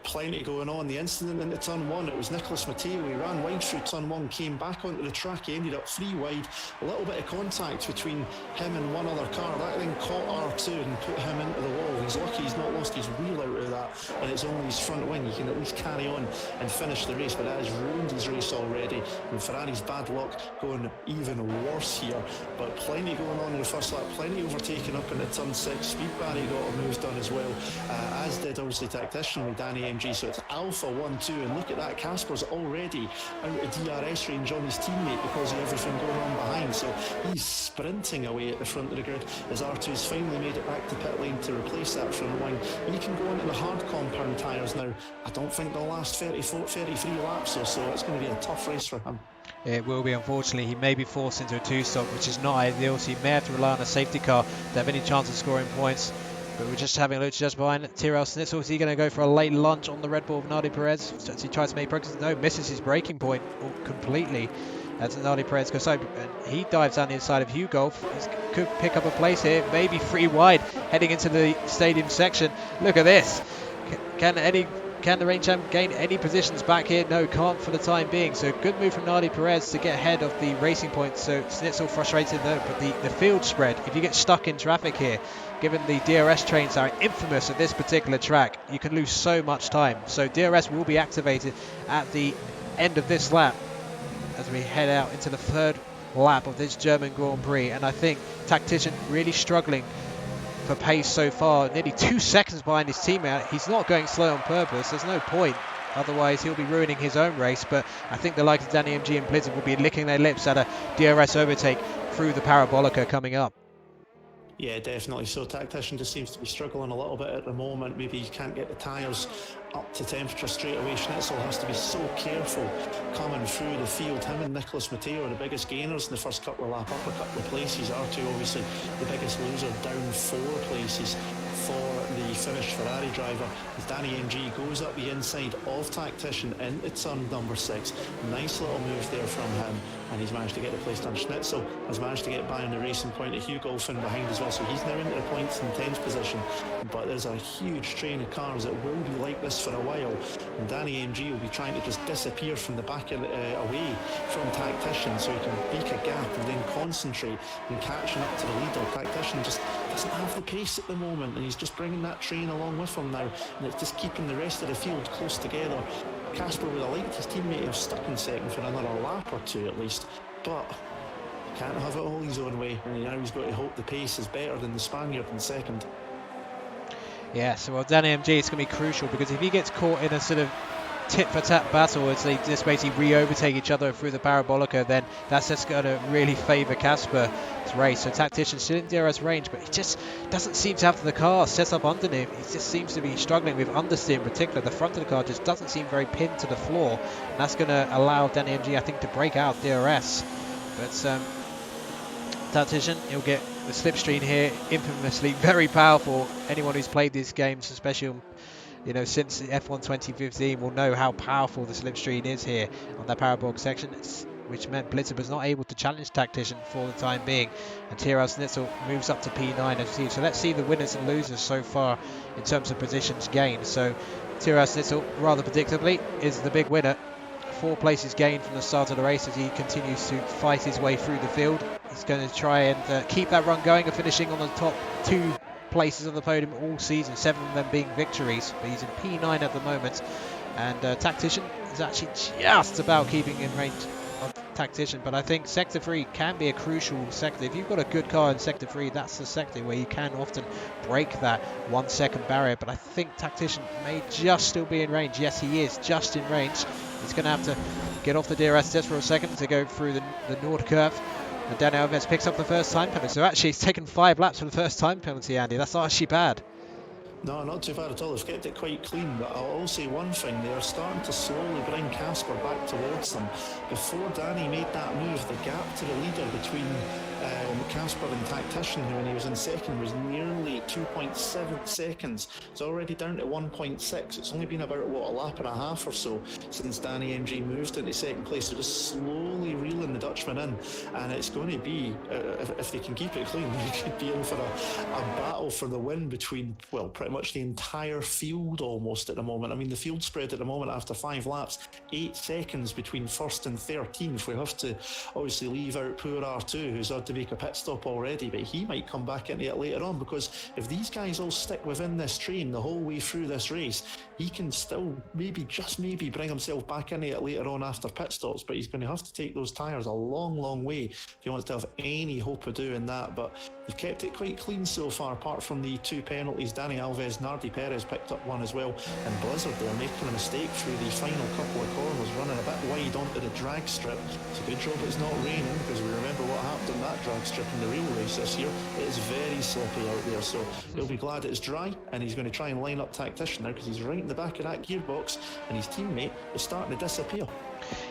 Plenty going on. The incident into turn 1, it was Nicholas Matteo. He ran wide through turn 1, came back onto the track. He ended up 3 wide. A little bit of contact between him and one other car. That then caught R2 and put him into the wall. He's lucky he's not lost his wheel out of that, and it's only his front wing. He can at least carry on and finish the race, but that has ruined his race already. And Ferrari's bad luck going even worse here. But plenty going on in the first lap. Plenty overtaken up into turn 6. Speed barrier got a move done as well, as did obviously Tactician with Danny MG. So it's Alpha 1-2, and look at that, Casper's already out of DRS range on his teammate because of everything going on behind. So he's sprinting away at the front of the grid as R2's finally made it back to pit lane to replace that front wing. He can go into the hard compound tyres now. I don't think they'll last 33 laps or so. It's going to be a tough race for him. It will be, unfortunately. He may be forced into a 2-stop, which is not ideal, so he may have to rely on a safety car to have any chance of scoring points. But we're just having a look just behind TRL Schnitzel. Is he going to go for a late lunge on the Red Bull of Nardi Perez? As he tries to make progress. No, misses his braking point completely. as Nadi Perez goes over, and he dives down the inside of Hugo. He could pick up a place here, maybe 3 wide, heading into the stadium section. Look at this. Can the rain champ gain any positions back here? No, can't for the time being. So good move from Nadi Perez to get ahead of the racing point. So Schnitzel frustrated though, but the field spread, if you get stuck in traffic here, given the DRS trains are infamous at this particular track, you can lose so much time. So DRS will be activated at the end of this lap as we head out into the 3rd lap of this German Grand Prix. And I think Tactician really struggling for pace so far, nearly 2 seconds behind his teammate. He's not going slow on purpose, there's no point, otherwise he'll be ruining his own race. But I think the likes of Danny MG and Blizzard will be licking their lips at a DRS overtake through the Parabolica coming up. Yeah, definitely. So Tactician just seems to be struggling a little bit at the moment. Maybe he can't get the tyres up to temperature straight away. Schnitzel has to be so careful coming through the field. Him and Nicholas Matteo are the biggest gainers in the first couple of laps, up a couple of places. R2 obviously the biggest loser, down 4 places for the Finnish Ferrari driver, as Danny MG goes up the inside of Tactician into turn number 6. Nice little move there from him, and he's managed to get the place done. Schnitzel has managed to get by on the racing point at Hugolfin behind as well, so he's now into the points in 10th position. But there's a huge train of cars that will be like this for a while, and Danny MG will be trying to just disappear from the back away from Tactician so he can make a gap and then concentrate on catching up to the leader. Tactician just doesn't have the pace at the moment, and he's just bringing that train along with him now, and it's just keeping the rest of the field close together. Casper would have liked his teammate to have stuck in second for another lap or 2 at least, but can't have it all his own way, and now he's got to hope the pace is better than the Spaniard in second. Yeah, so well, Danny MG, it's going to be crucial, because if he gets caught in a sort of tit-for-tat battle as they just basically re-overtake each other through the Parabolica, then that's just going to really favour Casper's race. So Tactician still in DRS range, but he just doesn't seem to have the car set up underneath. He just seems to be struggling with understeer in particular. The front of the car just doesn't seem very pinned to the floor, and that's going to allow Danny MG, I think, to break out DRS. But Tactician, he'll get the slipstream here, infamously very powerful. Anyone who's played these games, especially since F1 2015, will know how powerful the slipstream is here on that parabolic section, which meant Blizzard was not able to challenge Tactician for the time being. And Tyrrell Schnitzel moves up to P9 as you see. So let's see the winners and losers so far in terms of positions gained. So Tyrrell Schnitzel, rather predictably, is the big winner. 4 places gained from the start of the race as he continues to fight his way through the field. He's going to try and keep that run going and finishing on the top 2 places on the podium all season, 7 of them being victories, but he's in P9 at the moment. And Tactician is actually just about keeping in range of Tactician, but I think Sector 3 can be a crucial sector. If you've got a good car in Sector 3, that's the sector where you can often break that 1 second barrier, but I think Tactician may just still be in range. Yes, he is just in range. He's going to have to get off the DRS just for a second to go through the Nord curve. And Dan Alves picks up the first time penalty. So actually, he's taken 5 laps for the first time penalty, Andy. That's not actually bad. No, not too bad at all. They've kept it quite clean, but I'll say one thing. They are starting to slowly bring Casper back towards them. Before Danny made that move, the gap to the leader between Casper and Tactician, who when he was in second, was nearly 2.7 seconds. It's already down to 1.6. It's only been about, a lap and a half or so since Danny MG moved into second place. They're just slowly reeling the Dutchman in, and it's going to be, if they can keep it clean, they could be in for a battle for the win between, well, pretty much the entire field almost at the moment. I mean, the field spread at the moment after 5 laps, 8 seconds between first and 13th. We have to obviously leave out poor R2, who's had to make a pit stop already, but he might come back into it later on, because if these guys all stick within this train the whole way through this race, he can still just maybe bring himself back into it later on after pit stops, but he's going to have to take those tyres a long way if he wants to have any hope of doing that. But they've kept it quite clean so far, apart from the 2 penalties. Danny Alves, Nardi Perez picked up 1 as well, and Blizzard, they're making a mistake through the final couple of corners, running a bit wide onto the drag strip. It's a good job it's not raining, because we remember what happened on that drag strip in the real race this year. It is very sloppy out there, so he'll be glad it's dry, and he's going to try and line up Tactician now, because he's right in the back of that gearbox, and his teammate is starting to disappear.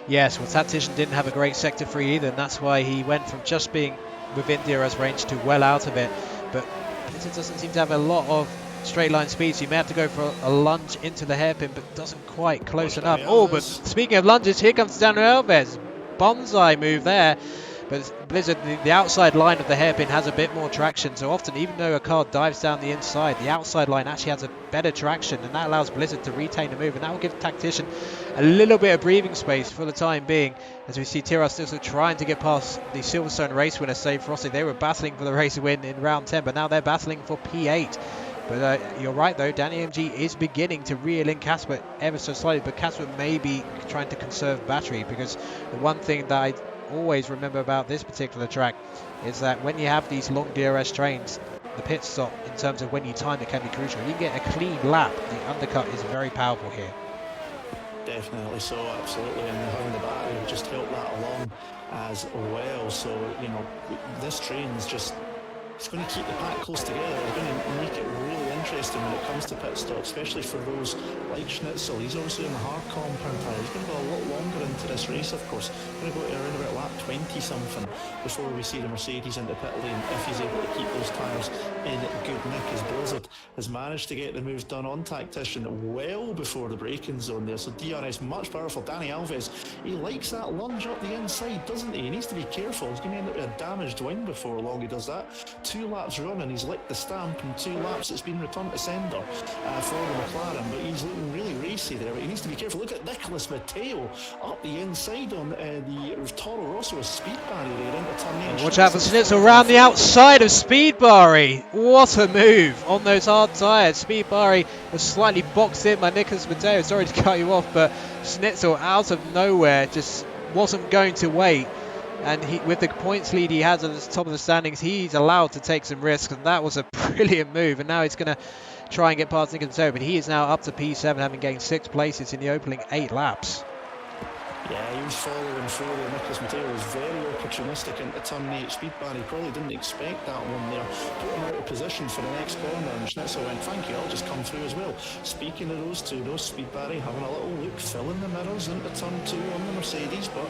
Yes, well, Tactician didn't have a great Sector 3 either, and that's why he went from just being within DRS range to well out of it. But Blizzard doesn't seem to have a lot of straight line speed, so you may have to go for a lunge into the hairpin, but doesn't quite close enough. Oh, but speaking of lunges, here comes Daniel Alves. bonsai move there. But Blizzard, the outside line of the hairpin has a bit more traction, so often even though a car dives down the inside, the outside line actually has a better traction, and that allows Blizzard to retain the move, and that will give Tactician a little bit of breathing space for the time being, as we see Tiras still trying to get past the Silverstone race winner, Save Frosty. They were battling for the race win in round 10, but now they're battling for P8. But you're right though, Danny MG is beginning to reel in Casper ever so slightly, but Casper may be trying to conserve battery, because the one thing that I always remember about this particular track is that when you have these long DRS trains, the pit stop in terms of when you time it can be crucial. You can get a clean lap. The undercut is very powerful here. Definitely so, absolutely, and having the battery will just help that along as well. So, you know, this train is just, it's going to keep the pack close together. It's going to make it really interesting when it comes to pit stop, especially for those like Schnitzel. He's obviously in the hard compound tire. He's going to go a lot longer into this race, of course. Going to go to around about lap 20 something before we see the Mercedes into pit lane, if he's able to keep those tyres in good nick, as Blizzard has managed to get the move done on Tactician well before the braking zone there. So DRS much powerful. Danny Alves, he likes that lunge up the inside, doesn't he? He needs to be careful. He's going to end up with a damaged wing before long he does that. 2 laps running, he's licked the stamp, and 2 laps it's been returned to sender for the McLaren, but he's looking really racy there, but he needs to be careful. Look at Nicholas Matteo up the inside on the Toro Rosso speed barrier there into turn 8. Watch out for Schnitzel around the outside of Speed Barry. What a move on those hard tyres. Speed Barry was slightly boxed in by Nicholas Matteo. Sorry to cut you off, but Schnitzel out of nowhere just wasn't going to wait. And he, with the points lead he has at the top of the standings, he's allowed to take some risks, and that was a brilliant move. And now he's going to try and get past Nicholas Matteo, but he is now up to P7, having gained 6 places in the opening 8 laps. Yeah, he was following through there. Nicholas Matteo was very opportunistic into turn 8. Speed Barry probably didn't expect that one there. Put him out of position for the next corner, and Schnitzel went, thank you, I'll just come through as well. Speaking of those two, Speed Barry having a little look, filling the mirrors into turn 2 on the Mercedes, but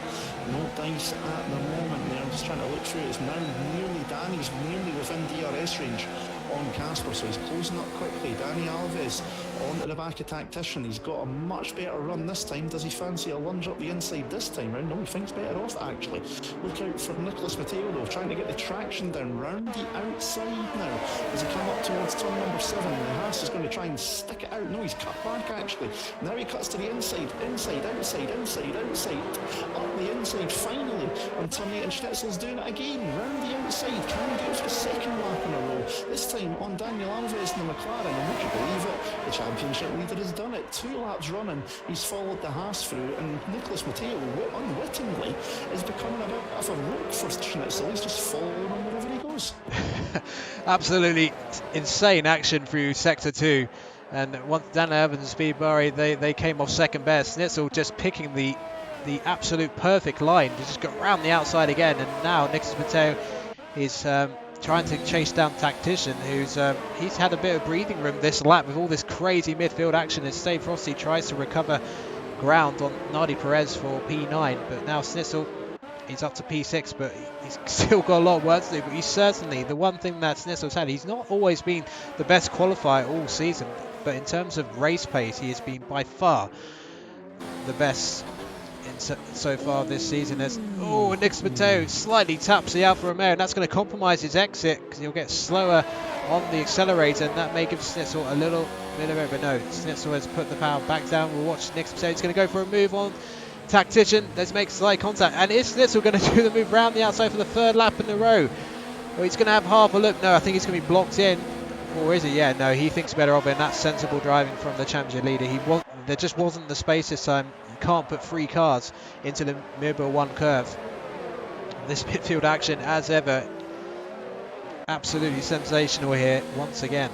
no dice at the moment there. I'm just trying to look through it. It's now nearly, Danny's nearly within DRS range on Casper, so he's closing up quickly. Danny Alves onto the back of Tactician. He's got a much better run this time. Does he fancy a lunge up the inside this time round? No, he thinks better off actually. Look out for Nicholas Matteo though, trying to get the traction down round the outside now as he come up towards turn number 7. The Haas is going to try and stick it out. No, he's cut back actually. Now he cuts to the inside, inside, outside, inside, outside, up the inside finally on turn 8, and Schnitzel's doing it again, round the outside. Can he do it for the second lap in a row? This time on Daniel Alves in the McLaren, and would you believe it, the championship leader has done it. 2 laps running, he's followed the Haas through, and Nicholas Matteo, unwittingly, is becoming a bit of a rope for Schnitzel. He's just following him wherever he goes. Absolutely insane action through Sector 2, and once Dan Evans and Speed Barry, they came off second best. Schnitzel just picking the absolute perfect line to just go around the outside again, and now Nicholas Matteo is trying to chase down Tactician, who's he's had a bit of breathing room this lap with all this crazy midfield action as Save Frosty tries to recover ground on Nardi Perez for P9, but now Schnitzel, he's up to P6, but he's still got a lot of work to do. But he's certainly, the one thing that Schnitzel's had, he's not always been the best qualifier all season, but in terms of race pace, he has been by far the best so far this season. As Nicholas Matteo slightly taps the Alfa Romeo, and that's going to compromise his exit because he'll get slower on the accelerator, and that may give Schnitzel a little bit of it, but no, Schnitzel has put the power back down. We'll watch Nicholas Matteo. He's going to go for a move on Tactician. Let's make slight contact, and is Schnitzel going to do the move round the outside for the 3rd lap in a row? Well, he's going to have half a look. No, I think he's going to be blocked in, or is he? Yeah, no, he thinks better of it, and that's sensible driving from the championship leader. There just wasn't the space this time. Can't put 3 cars into the Mirbo 1 curve. This midfield action, as ever, absolutely sensational here once again.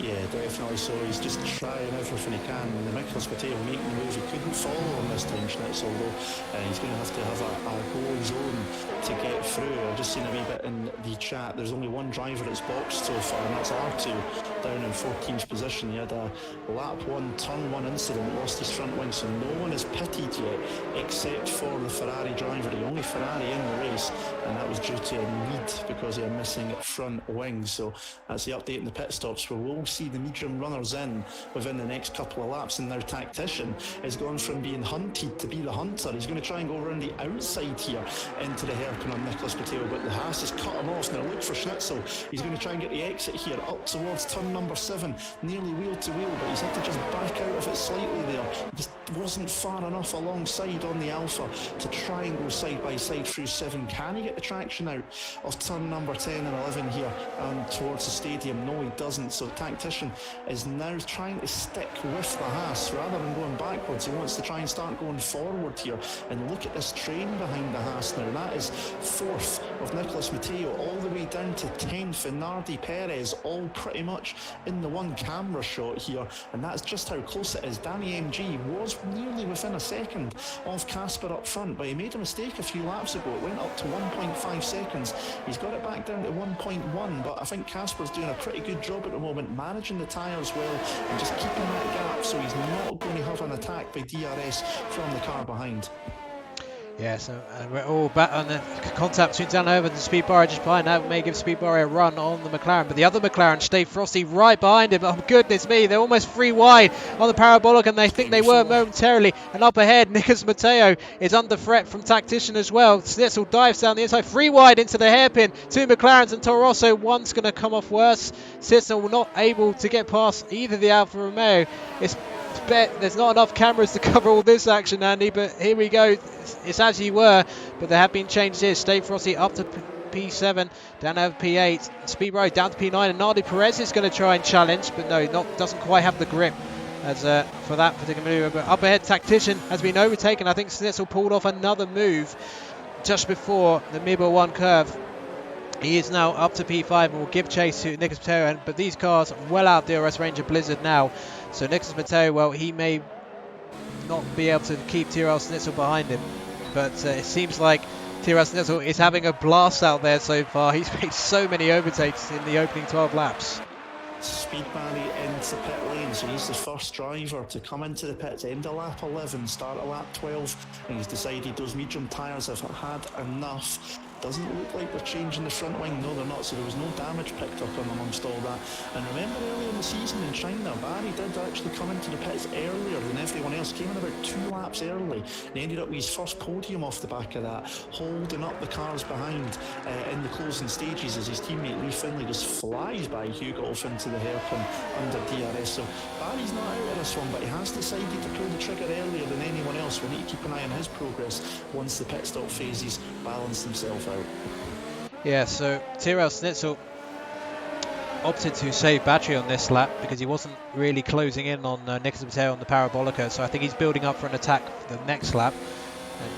Yeah, definitely so. He's just trying everything he can. And the Nicholas Matteo making the move, he couldn't follow on this time, Schnitzel, though. He's going to have a go of his own to get through. I've just seen a wee bit in the chat. There's only one driver that's boxed so far, and that's R2 down in 14th position. He had a lap 1, turn 1 incident, lost his front wing, so no one is pitted yet except for the Ferrari driver, the only Ferrari in the race, and that was due to a lead because of a missing front wing. So that's the update in the pit stops, where we'll see the medium runners in within the next couple of laps. And now Tactician is gone from being hunted to be the hunter. He's going to try and go around the outside here into the hairpin on Nicholas Mateo, but the Haas has cut him off. Now look for Schnitzel. He's going to try and get the exit here up towards turn number 7, nearly wheel to wheel, but he's had to just back out of it slightly there. He just wasn't far enough alongside on the Alpha to try and go side by side through 7. Can he get the traction out of turn number 10 and 11 here towards the stadium? No, he doesn't. So Tactician is now trying to stick with the Haas rather than going backwards. He wants to try and start going forward here. And look at this train behind the Haas now. That is 4th of Nicholas Mateo, all the way down to 10th and Nardi Perez, all pretty much in the one camera shot here. And that's just how close it is. Danny MG was nearly within a second of Casper up front, but he made a mistake a few laps ago. It went up to 1.5 seconds. He's got it back down to 1.1, but I think Casper's doing a pretty good job at the moment, managing the tyres well and just keeping that gap, so he's not going to have an attack by DRS from the car behind. Yeah, so we're all back on the contact between Dan Over and Speedbar just behind. That may give Speedbar a run on the McLaren, but the other McLaren, Stay Frosty, right behind him. Oh goodness me, they're almost 3 wide on the parabolic, and they think they were momentarily. And up ahead, Nicholas Mateo is under threat from Tactician as well. Snitzel dives down the inside, 3 wide into the hairpin. 2 McLarens and Toro Rosso. One's going to come off worse. Snitzel not able to get past either the Alfa Romeo. There's not enough cameras to cover all this action, Andy, but here we go. It's as you were, but there have been changes here. Stay Frosty up to P7, down over P8, Speedbar down to P9, and Nardi Perez is going to try and challenge, but no, doesn't quite have the grip as for that particular maneuver. But up ahead, Tactician has been overtaken. I think Snitzel pulled off another move just before the Mibo 1 curve. He is now up to P5 and will give chase to Nicholas Mateo, but these cars well out DRS range of Blizzard now. So Nicholas Mateo, well, he may not be able to keep Tyrrell Snitzel behind him, but it seems like Tyrrell Snitzel is having a blast out there so far. He's made so many overtakes in the opening 12 laps. Speed Barry into pit lane, so he's the first driver to come into the pits, end of lap 11, start at lap 12, and he's decided those medium tyres have had enough. Doesn't look like they're changing the front wing. No, they're not, so there was no damage picked up on them amongst all that. And remember earlier in the season in China, Barry did actually come into the pits earlier than everyone else, came in about 2 laps early, and ended up with his first podium off the back of that, holding up the cars behind in the closing stages as his teammate Lee Finlay just flies by Hugh got off into the hairpin under DRS. So Barry's not out of this one, but he has decided to pull the trigger earlier than anyone else. We'll need to keep an eye on his progress once the pit stop phases balance themselves out. Yeah, so Tyrrell Snitzel opted to save battery on this lap because he wasn't really closing in on Nicholas Mateo on the Parabolica, so I think he's building up for an attack for the next lap,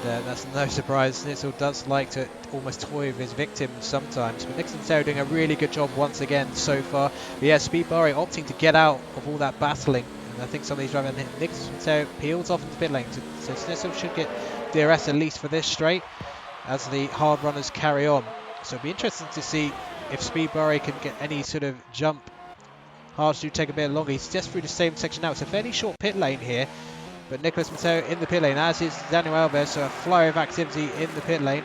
and that's no surprise. Snitzel does like to almost toy with his victims sometimes, but Nicholas Mateo doing a really good job once again so far. But yeah, Speedbar opting to get out of all that battling, and I think some of these drivers, Nicholas Mateo peels off into pit lane, so Snitzel should get DRS at least for this straight as the hard runners carry on. So it'll be interesting to see if Speedbar can get any sort of jump. Hard to take a bit longer. He's just through the same section now. It's a fairly short pit lane here, but Nicholas Mateo in the pit lane, as is Daniel Alves, so a flurry of activity in the pit lane.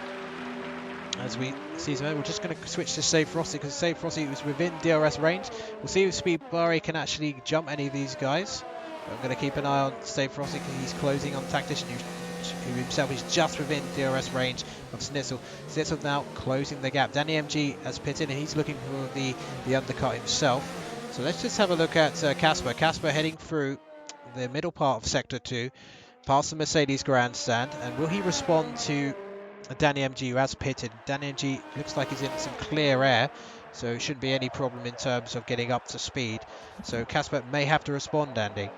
As we see, we're just going to switch to Save Frosty because Save Frosty was within DRS range. We'll see if Speedbar can actually jump any of these guys. But I'm going to keep an eye on Save Frosty because he's closing on Tactician, who himself is just within DRS range of Snitzel. Snitzel now closing the gap. Danny MG has pitted and he's looking for the undercut himself. So let's just have a look at Casper. Casper heading through the middle part of Sector 2, past the Mercedes Grandstand, and will he respond to Danny MG, who has pitted? Danny MG looks like he's in some clear air, so it shouldn't be any problem in terms of getting up to speed. So Casper may have to respond, Andy.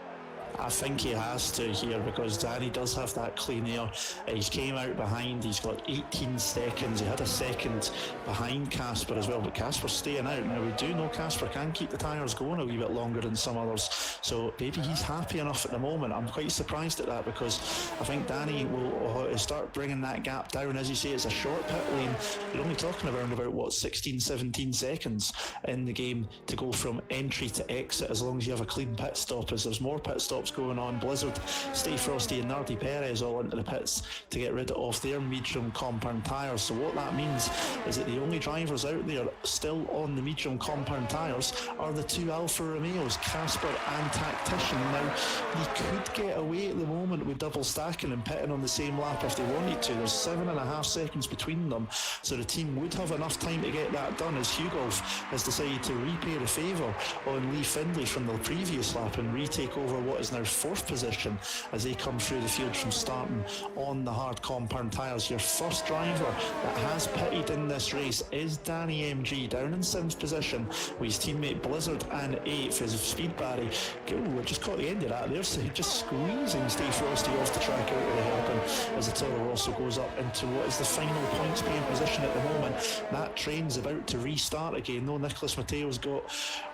I think he has to here, because Danny does have that clean air. He's came out behind, he's got 18 seconds. He had a second behind Casper as well, but Casper's staying out. Now we do know Casper can keep the tyres going a wee bit longer than some others, so maybe he's happy enough at the moment. I'm quite surprised at that, because I think Danny will start bringing that gap down. As you say, it's a short pit lane. You're only talking around about what, 16, 17 seconds in the game to go from entry to exit, as long as you have a clean pit stop. As there's more pit stops going on, Blizzard, Stay Frosty and Nardi Perez all into the pits to get rid of their medium compound tyres. So what that means is that the only drivers out there still on the medium compound tyres are the two Alfa Romeos, Casper and Tactician. Now, you could get away at the moment with double stacking and pitting on the same lap if they wanted to. There's 7.5 seconds between them, so the team would have enough time to get that done, as Hugolf has decided to repay the favour on Lee Findlay from the previous lap and retake over what is now 4th position as they come through the field from starting on the hard compound tyres. Your first driver that has pitted in this race is Danny MG, down in 7th position with his teammate Blizzard and 8th. His speed Barry, we just caught the end of that there, so just squeezing Stay Frosty off the track out of the hairpin as the Toro Rosso goes up into what is the final points paying position at the moment. That train's about to restart again, though. Nicholas Matteo's got,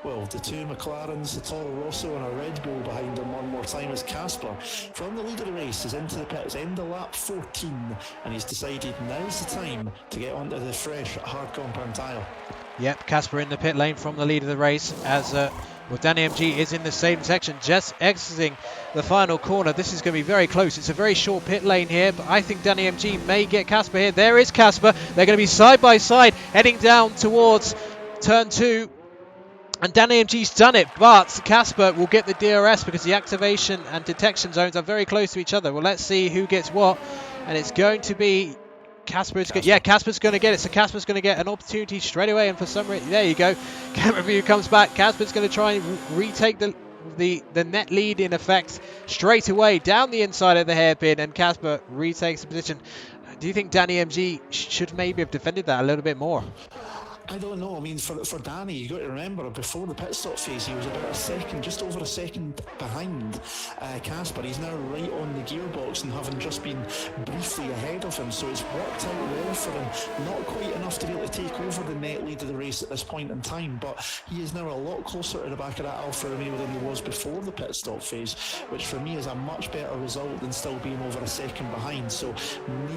well, the two McLarens, the Toro Rosso and a Red Bull behind him one more time, as Casper from the lead of the race is into the pits, end of lap 14, and he's decided now's the time to get onto the fresh hard compound tyre. Yep, Casper in the pit lane from the lead of the race, as well, Danny MG is in the same section, just exiting the final corner. This is going to be very close. It's a very short pit lane here, but I think Danny MG may get Casper here. There is Casper. They're going to be side by side, heading down towards turn 2. And Danny MG's done it, but Casper will get the DRS because the activation and detection zones are very close to each other. Well, let's see who gets what, and it's going to be Casper. Yeah, Casper's going to get it, so Casper's going to get an opportunity straight away, and for some reason, there you go, camera view comes back. Casper's going to try and retake the net lead in effect straight away down the inside of the hairpin, and Casper retakes the position. Do you think Danny MG should maybe have defended that a little bit more? I don't know. I mean, for Danny, you got to remember, before the pit stop phase, he was about a second, just over a second behind Casper. He's now right on the gearbox and having just been briefly ahead of him, so it's worked out well for him. Not quite enough to be able to take over the net lead of the race at this point in time, but he is now a lot closer to the back of that Alfa Romeo than he was before the pit stop phase, which for me is a much better result than still being over a second behind. So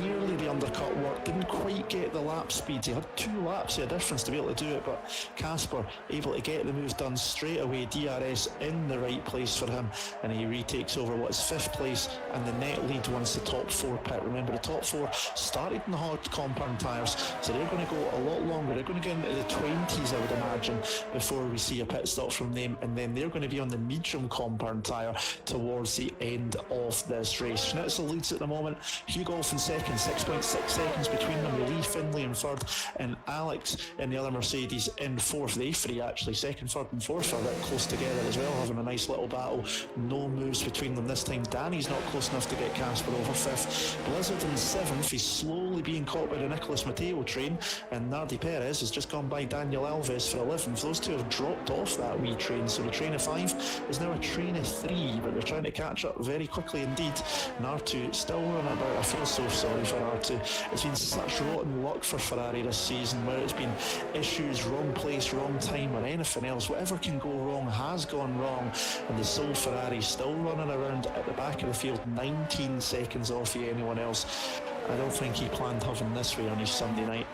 nearly the undercut work, didn't quite get the lap speed. He had 2 laps of difference to be able to do it, but Casper able to get the moves done straight away. DRS in the right place for him, and he retakes over what is 5th place and the net lead once the top 4 pit. Remember, the top 4 started in the hard compound tyres, so they're going to go a lot longer. They're going to get into the 20s, I would imagine, before we see a pit stop from them, and then they're going to be on the medium compound tyre towards the end of this race. Schnitzel leads at the moment, Hugolf in second, 6.6 seconds between them, Lee Findlay in third, and Alex in the other Mercedes in 4th. They 3 actually, 2nd, 3rd and 4th are right close together as well, having a nice little battle. No moves between them this time. Danny's not close enough to get Casper over 5th. Blizzard in 7th, he's slowly being caught by the Nicholas Matteo train, and Nardi Perez has just gone by Daniel Alves for 11th. Those two have dropped off that wee train, so the train of 5 is now a train of 3, but they're trying to catch up very quickly indeed. And R2 still running about. I feel so sorry for R2. It's been such rotten luck for Ferrari this season, where it's been issues, wrong place, wrong time, or anything else. Whatever can go wrong has gone wrong, and the sole Ferrari still running around at the back of the field, 19 seconds off anyone else. I don't think he planned having this way on his Sunday night.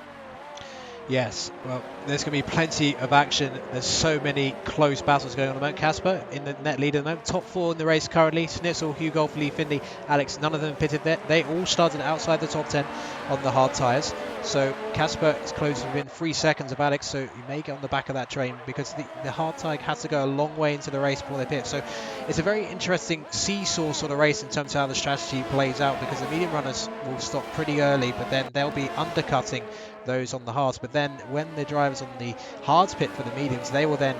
Yes, well, there's going to be plenty of action. There's so many close battles going on at the moment. Casper in the net lead at the moment. Top 4 in the race currently. Schnitzel, Hugolf, Lee Findlay, Alex. None of them pitted there. They all started outside the top 10 on the hard tyres. So Casper is closing within 3 seconds of Alex. So you may get on the back of that train, because the hard tyre has to go a long way into the race before they pit. So it's a very interesting seesaw sort of race in terms of how the strategy plays out, because the medium runners will stop pretty early, but then they'll be undercutting those on the hards. But then when the drivers on the hards pit for the mediums, they will then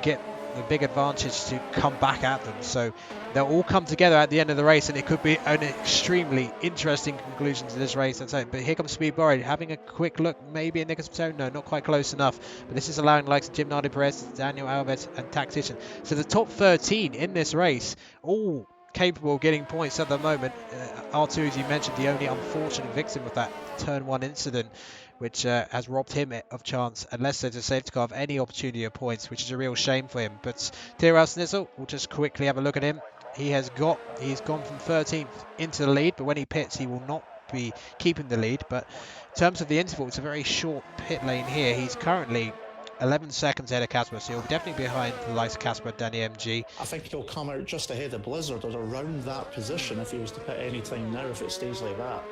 get the big advantage to come back at them. So they'll all come together at the end of the race, and it could be an extremely interesting conclusion to this race. But here comes Speed Borrowed, having a quick look, maybe at Nicholas Patone. No, not quite close enough. But this is allowing the likes of Jim Nardi-Perez, Daniel Alves, and Tactician. So the top 13 in this race, all capable of getting points at the moment. R2, as you mentioned, the only unfortunate victim of that turn 1 incident, which has robbed him of chance, unless there's a safety car, of any opportunity of points, which is a real shame for him. But Tyrrell Snitzel, we'll just quickly have a look at him. He's gone from 13th into the lead, but when he pits, he will not be keeping the lead. But in terms of the interval, it's a very short pit lane here. He's currently 11 seconds ahead of Casper, so he'll definitely be behind the likes of Casper and Danny MG. I think he'll come out just ahead of Blizzard or around that position if he was to pit any time now, if it stays like that.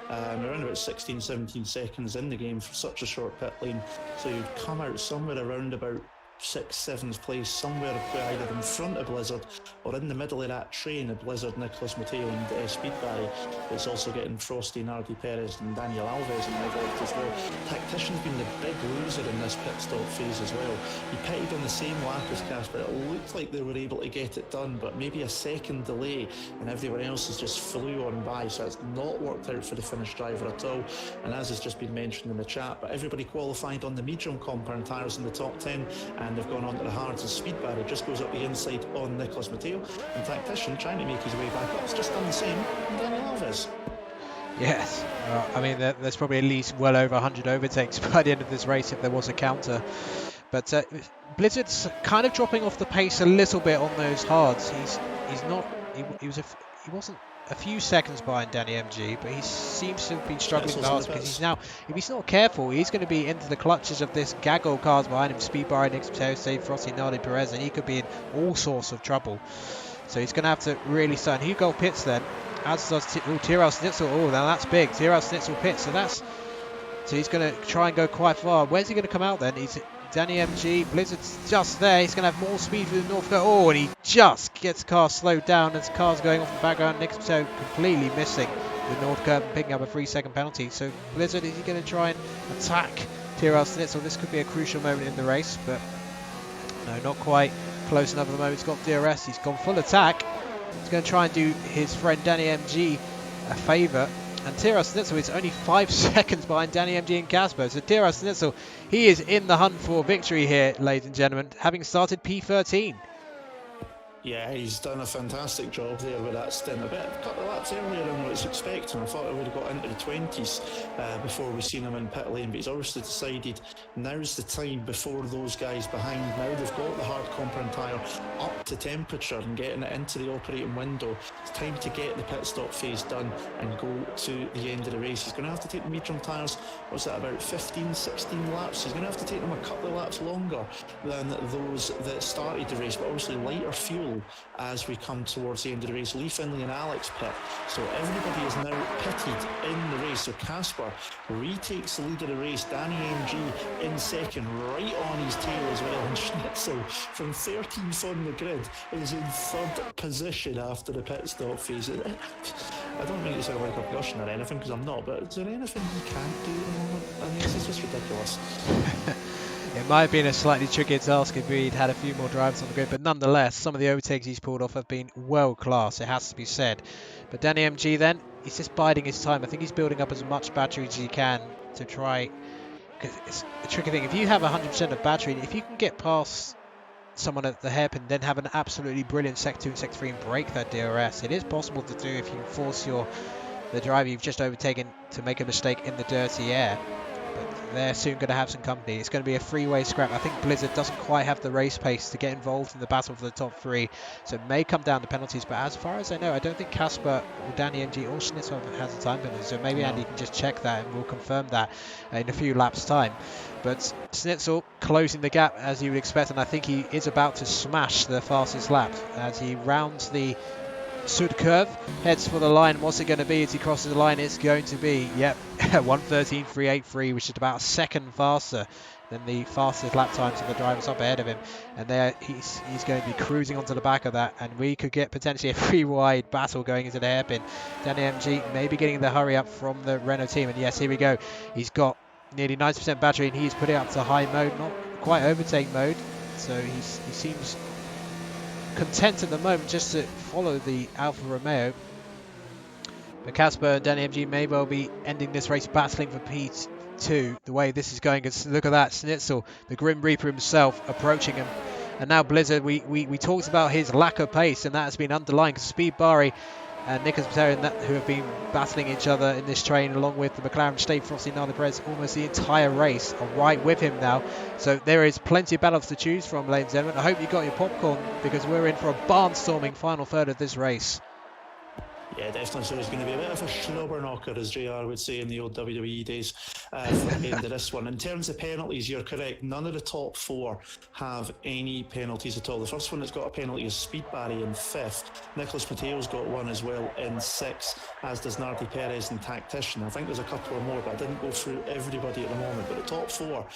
Around about 16, 17 seconds in the game for such a short pit lane, so you'd come out somewhere around about 6th, 7th place, somewhere either in front of Blizzard or in the middle of that train of Blizzard, Nicholas Mateo and Speed Barry. It's also getting Frosty, Nardi Perez and Daniel Alves involved as well. Tactician's been the big loser in this pit stop phase as well. He pitted on the same lap as Casper. It looked like they were able to get it done, but maybe a second delay and everyone else has just flew on by, so it's not worked out for the Finnish driver at all. And as has just been mentioned in the chat, but everybody qualified on the medium compound tyres in the top 10, and they've gone on to the hards. And Speed Barry just goes up the inside on Nicholas Mateo, and Tactician trying to make his way back up. It's just done the same on Daniel Alves. Yes, I mean there's probably at least well over 100 overtakes by the end of this race if there was a counter. But Blizzard's kind of dropping off the pace a little bit on those hards. He wasn't a few seconds behind Danny MG, but he seems to be struggling with the hards because he's now, if he's not careful, he's going to be into the clutches of this gaggle of cars behind him. Speed Barry, Nick Pateo, Save Frosty, Nardi Perez, and he could be in all sorts of trouble. So he's going to have to really start. And Hugo pits then, as does Tyrrell Snitzel. Oh, now that's big. Tyrrell Snitzel pits, so he's going to try and go quite far. Where's he going to come out then? He's Danny MG, Blizzard's just there. He's going to have more speed for the North Go. Oh, and he just gets the car slowed down as the car's going off in the background. Nick Pateo completely missing the North Curve and picking up a 3-second penalty. So Blizzard, is he going to try and attack Tyrrell Snitzel? This could be a crucial moment in the race, but no, not quite close enough at the moment. He's got DRS. He's gone full attack. He's going to try and do his friend Danny MG a favour. And Tyrrell Snitzel is only 5 seconds behind Danny MG and Casper. So Tyrrell Snitzel, he is in the hunt for victory here, ladies and gentlemen, having started P13. Yeah, he's done a fantastic job there with that stint. A couple of laps earlier than what I was expecting. I thought I would have got into the 20s before we seen him in pit lane, but he's obviously decided now's the time before those guys behind. Now they've got the hard compound tyre up to temperature and getting it into the operating window. It's time to get the pit stop phase done and go to the end of the race. He's going to have to take the medium tyres, what's that, about 15, 16 laps. He's going to have to take them a couple of laps longer than those that started the race, but obviously lighter fuel as we come towards the end of the race. Lee Finley and Alex pit, so everybody is now pitted in the race. So Casper retakes the lead of the race. Danny MG in second, right on his tail as well, and Schnitzel from 13th on the grid is in third position after the pit stop phase. I don't mean to sound like a gushing or anything, because I'm not, but is there anything you can't do at the moment? I mean, it's just ridiculous. It might have been a slightly trickier task if we'd had a few more drivers on the grid, but nonetheless, some of the overtakes he's pulled off have been world class, it has to be said. But Danny MG then, he's just biding his time. I think he's building up as much battery as he can to try, because it's a tricky thing. If you have 100% of battery, if you can get past someone at the hairpin, then have an absolutely brilliant Sector 2 and Sector 3 and break that DRS. It is possible to do if you can force the driver you've just overtaken to make a mistake in the dirty air. But they're soon going to have some company. It's going to be a three-way scrap. I think Blizzard doesn't quite have the race pace to get involved in the battle for the top three, so it may come down to penalties. But as far as I know, I don't think Casper or Danny MG or Schnitzel has a time penalty, so maybe Andy can just check that and we'll confirm that in a few laps' time. But Schnitzel closing the gap as you would expect, and I think he is about to smash the fastest lap as he rounds the Sud curve, heads for the line. What's it going to be as he crosses the line? It's going to be, yep, 1:13.383, which is about a second faster than the fastest lap times of the drivers up ahead of him. And there he's going to be cruising onto the back of that, and we could get potentially a three-wide battle going into the hairpin. Danny MG maybe getting the hurry up from the Renault team, and yes, here we go. He's got nearly 90% battery, and he's put it up to high mode, not quite overtake mode. So he seems content at the moment just to follow the Alfa Romeo. But Casper and Danny MG may well be ending this race battling for P2 the way this is going. Look at that, Schnitzel, the Grim Reaper himself, approaching him. And now Blizzard, we talked about his lack of pace, and that has been underlined because Speed Barry and Nicholas Matera, who have been battling each other in this train, along with the McLaren, Steve Frosty, Nana Perez, almost the entire race, are right with him now. So there is plenty of battles to choose from, ladies and gentlemen. I hope you got your popcorn, because we're in for a barnstorming final third of this race. Yeah, definitely. So it's going to be a bit of a schnubber knocker, as JR would say in the old WWE days, for the end of this one. In terms of penalties, you're correct. None of the top four have any penalties at all. The first one that's got a penalty is Speed Barry in 5th. Nicholas Mateo's got one as well in 6th, as does Nardi Perez and Tactician. I think there's a couple more, but I didn't go through everybody at the moment. But the top four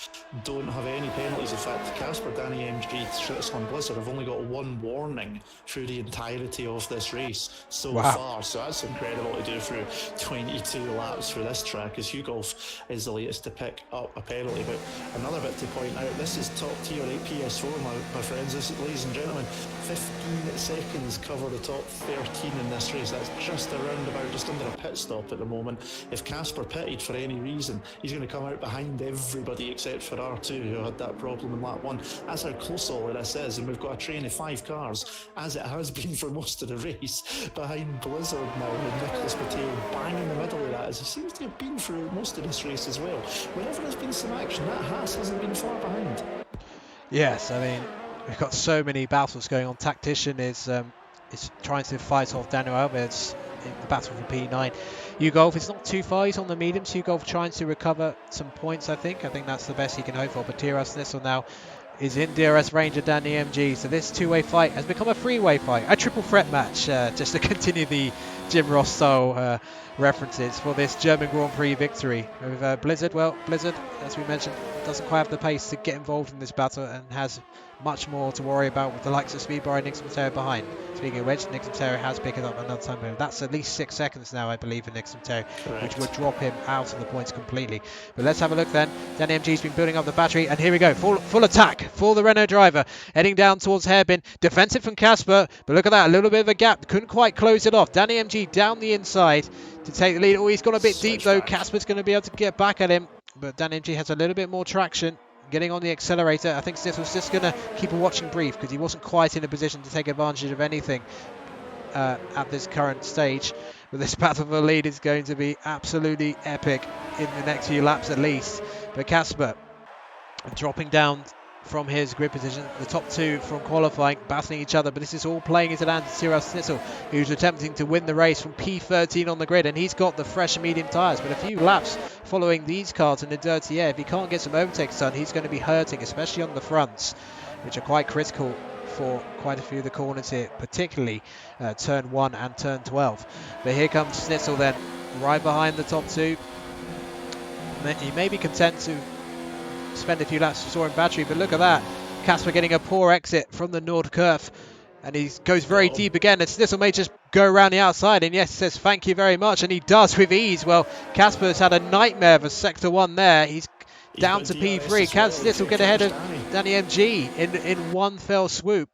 don't have any penalties. In fact, Casper, Danny MG, Switzerland Blizzard have only got one warning through the entirety of this race so far. So that's incredible to do through 22 laps through this track, as Hugh Golf is the latest to pick up a penalty. But another bit to point out, this is top tier PS4, my friends. This is, ladies and gentlemen, 15 seconds cover the top 13 in this race. That's just around about, just under a pit stop at the moment. If Casper pitted for any reason, he's going to come out behind everybody except for R2, who had that problem in lap 1. That's how close all of this is, and we've got a train of 5 cars, as it has been for most of the race, behind Blizzard now, with Nicholas Mateo bang in the middle of that, as he seems to have been through most of this race as well. Whenever there's been some action, that Haas hasn't been far behind. Yes, I mean, we've got so many battles going on. Tactician is trying to fight off Daniel Alves in the battle for P9. Golf is not too far. He's on the mediums. Golf trying to recover some points, I think. I think that's the best he can hope for. But Tiras Nissel now is in DRS range of Danny MG. So this two-way fight has become a three-way fight. A triple threat match, just to continue the Jim Ross style references for this German Grand Prix victory. With Blizzard, well, Blizzard, as we mentioned, doesn't quite have the pace to get involved in this battle and has much more to worry about with the likes of Speedbar and Nix Mateo behind. Speaking of which, Nix Mateo has picked up another time. That's at least 6 seconds now, I believe, for Nix Mateo, which would drop him out of the points completely. But let's have a look then. Danny MG's been building up the battery, and here we go. Full attack for the Renault driver. Heading down towards Hairpin. Defensive from Casper, but look at that, a little bit of a gap. Couldn't quite close it off. Danny MG down the inside to take the lead. Oh, he's gone a bit deep though. Casper's going to be able to get back at him, but Danny MG has a little bit more traction. Getting on the accelerator. I think Snitzel's just going to keep a watching brief, because he wasn't quite in a position to take advantage of anything at this current stage. But this battle for the lead is going to be absolutely epic in the next few laps at least. But Casper dropping down from his grid position, the top two from qualifying, battling each other, but this is all playing into the hands of Cyril Snitzel, who's attempting to win the race from P13 on the grid, and he's got the fresh medium tyres, but a few laps following these cars in the dirty air, if he can't get some overtakes done, he's going to be hurting, especially on the fronts, which are quite critical for quite a few of the corners here, particularly turn 1 and turn 12. But here comes Snitzel then, right behind the top two. He may be content to spend a few laps restoring battery, but look at that, Casper getting a poor exit from the Nord Curve, and he goes very deep again, and Snitzel may just go around the outside, and yes, says thank you very much, and he does with ease. Well, Casper's had a nightmare of a sector 1 there. He's down to P3. Can Snitzel get ahead of Danny MG in one fell swoop?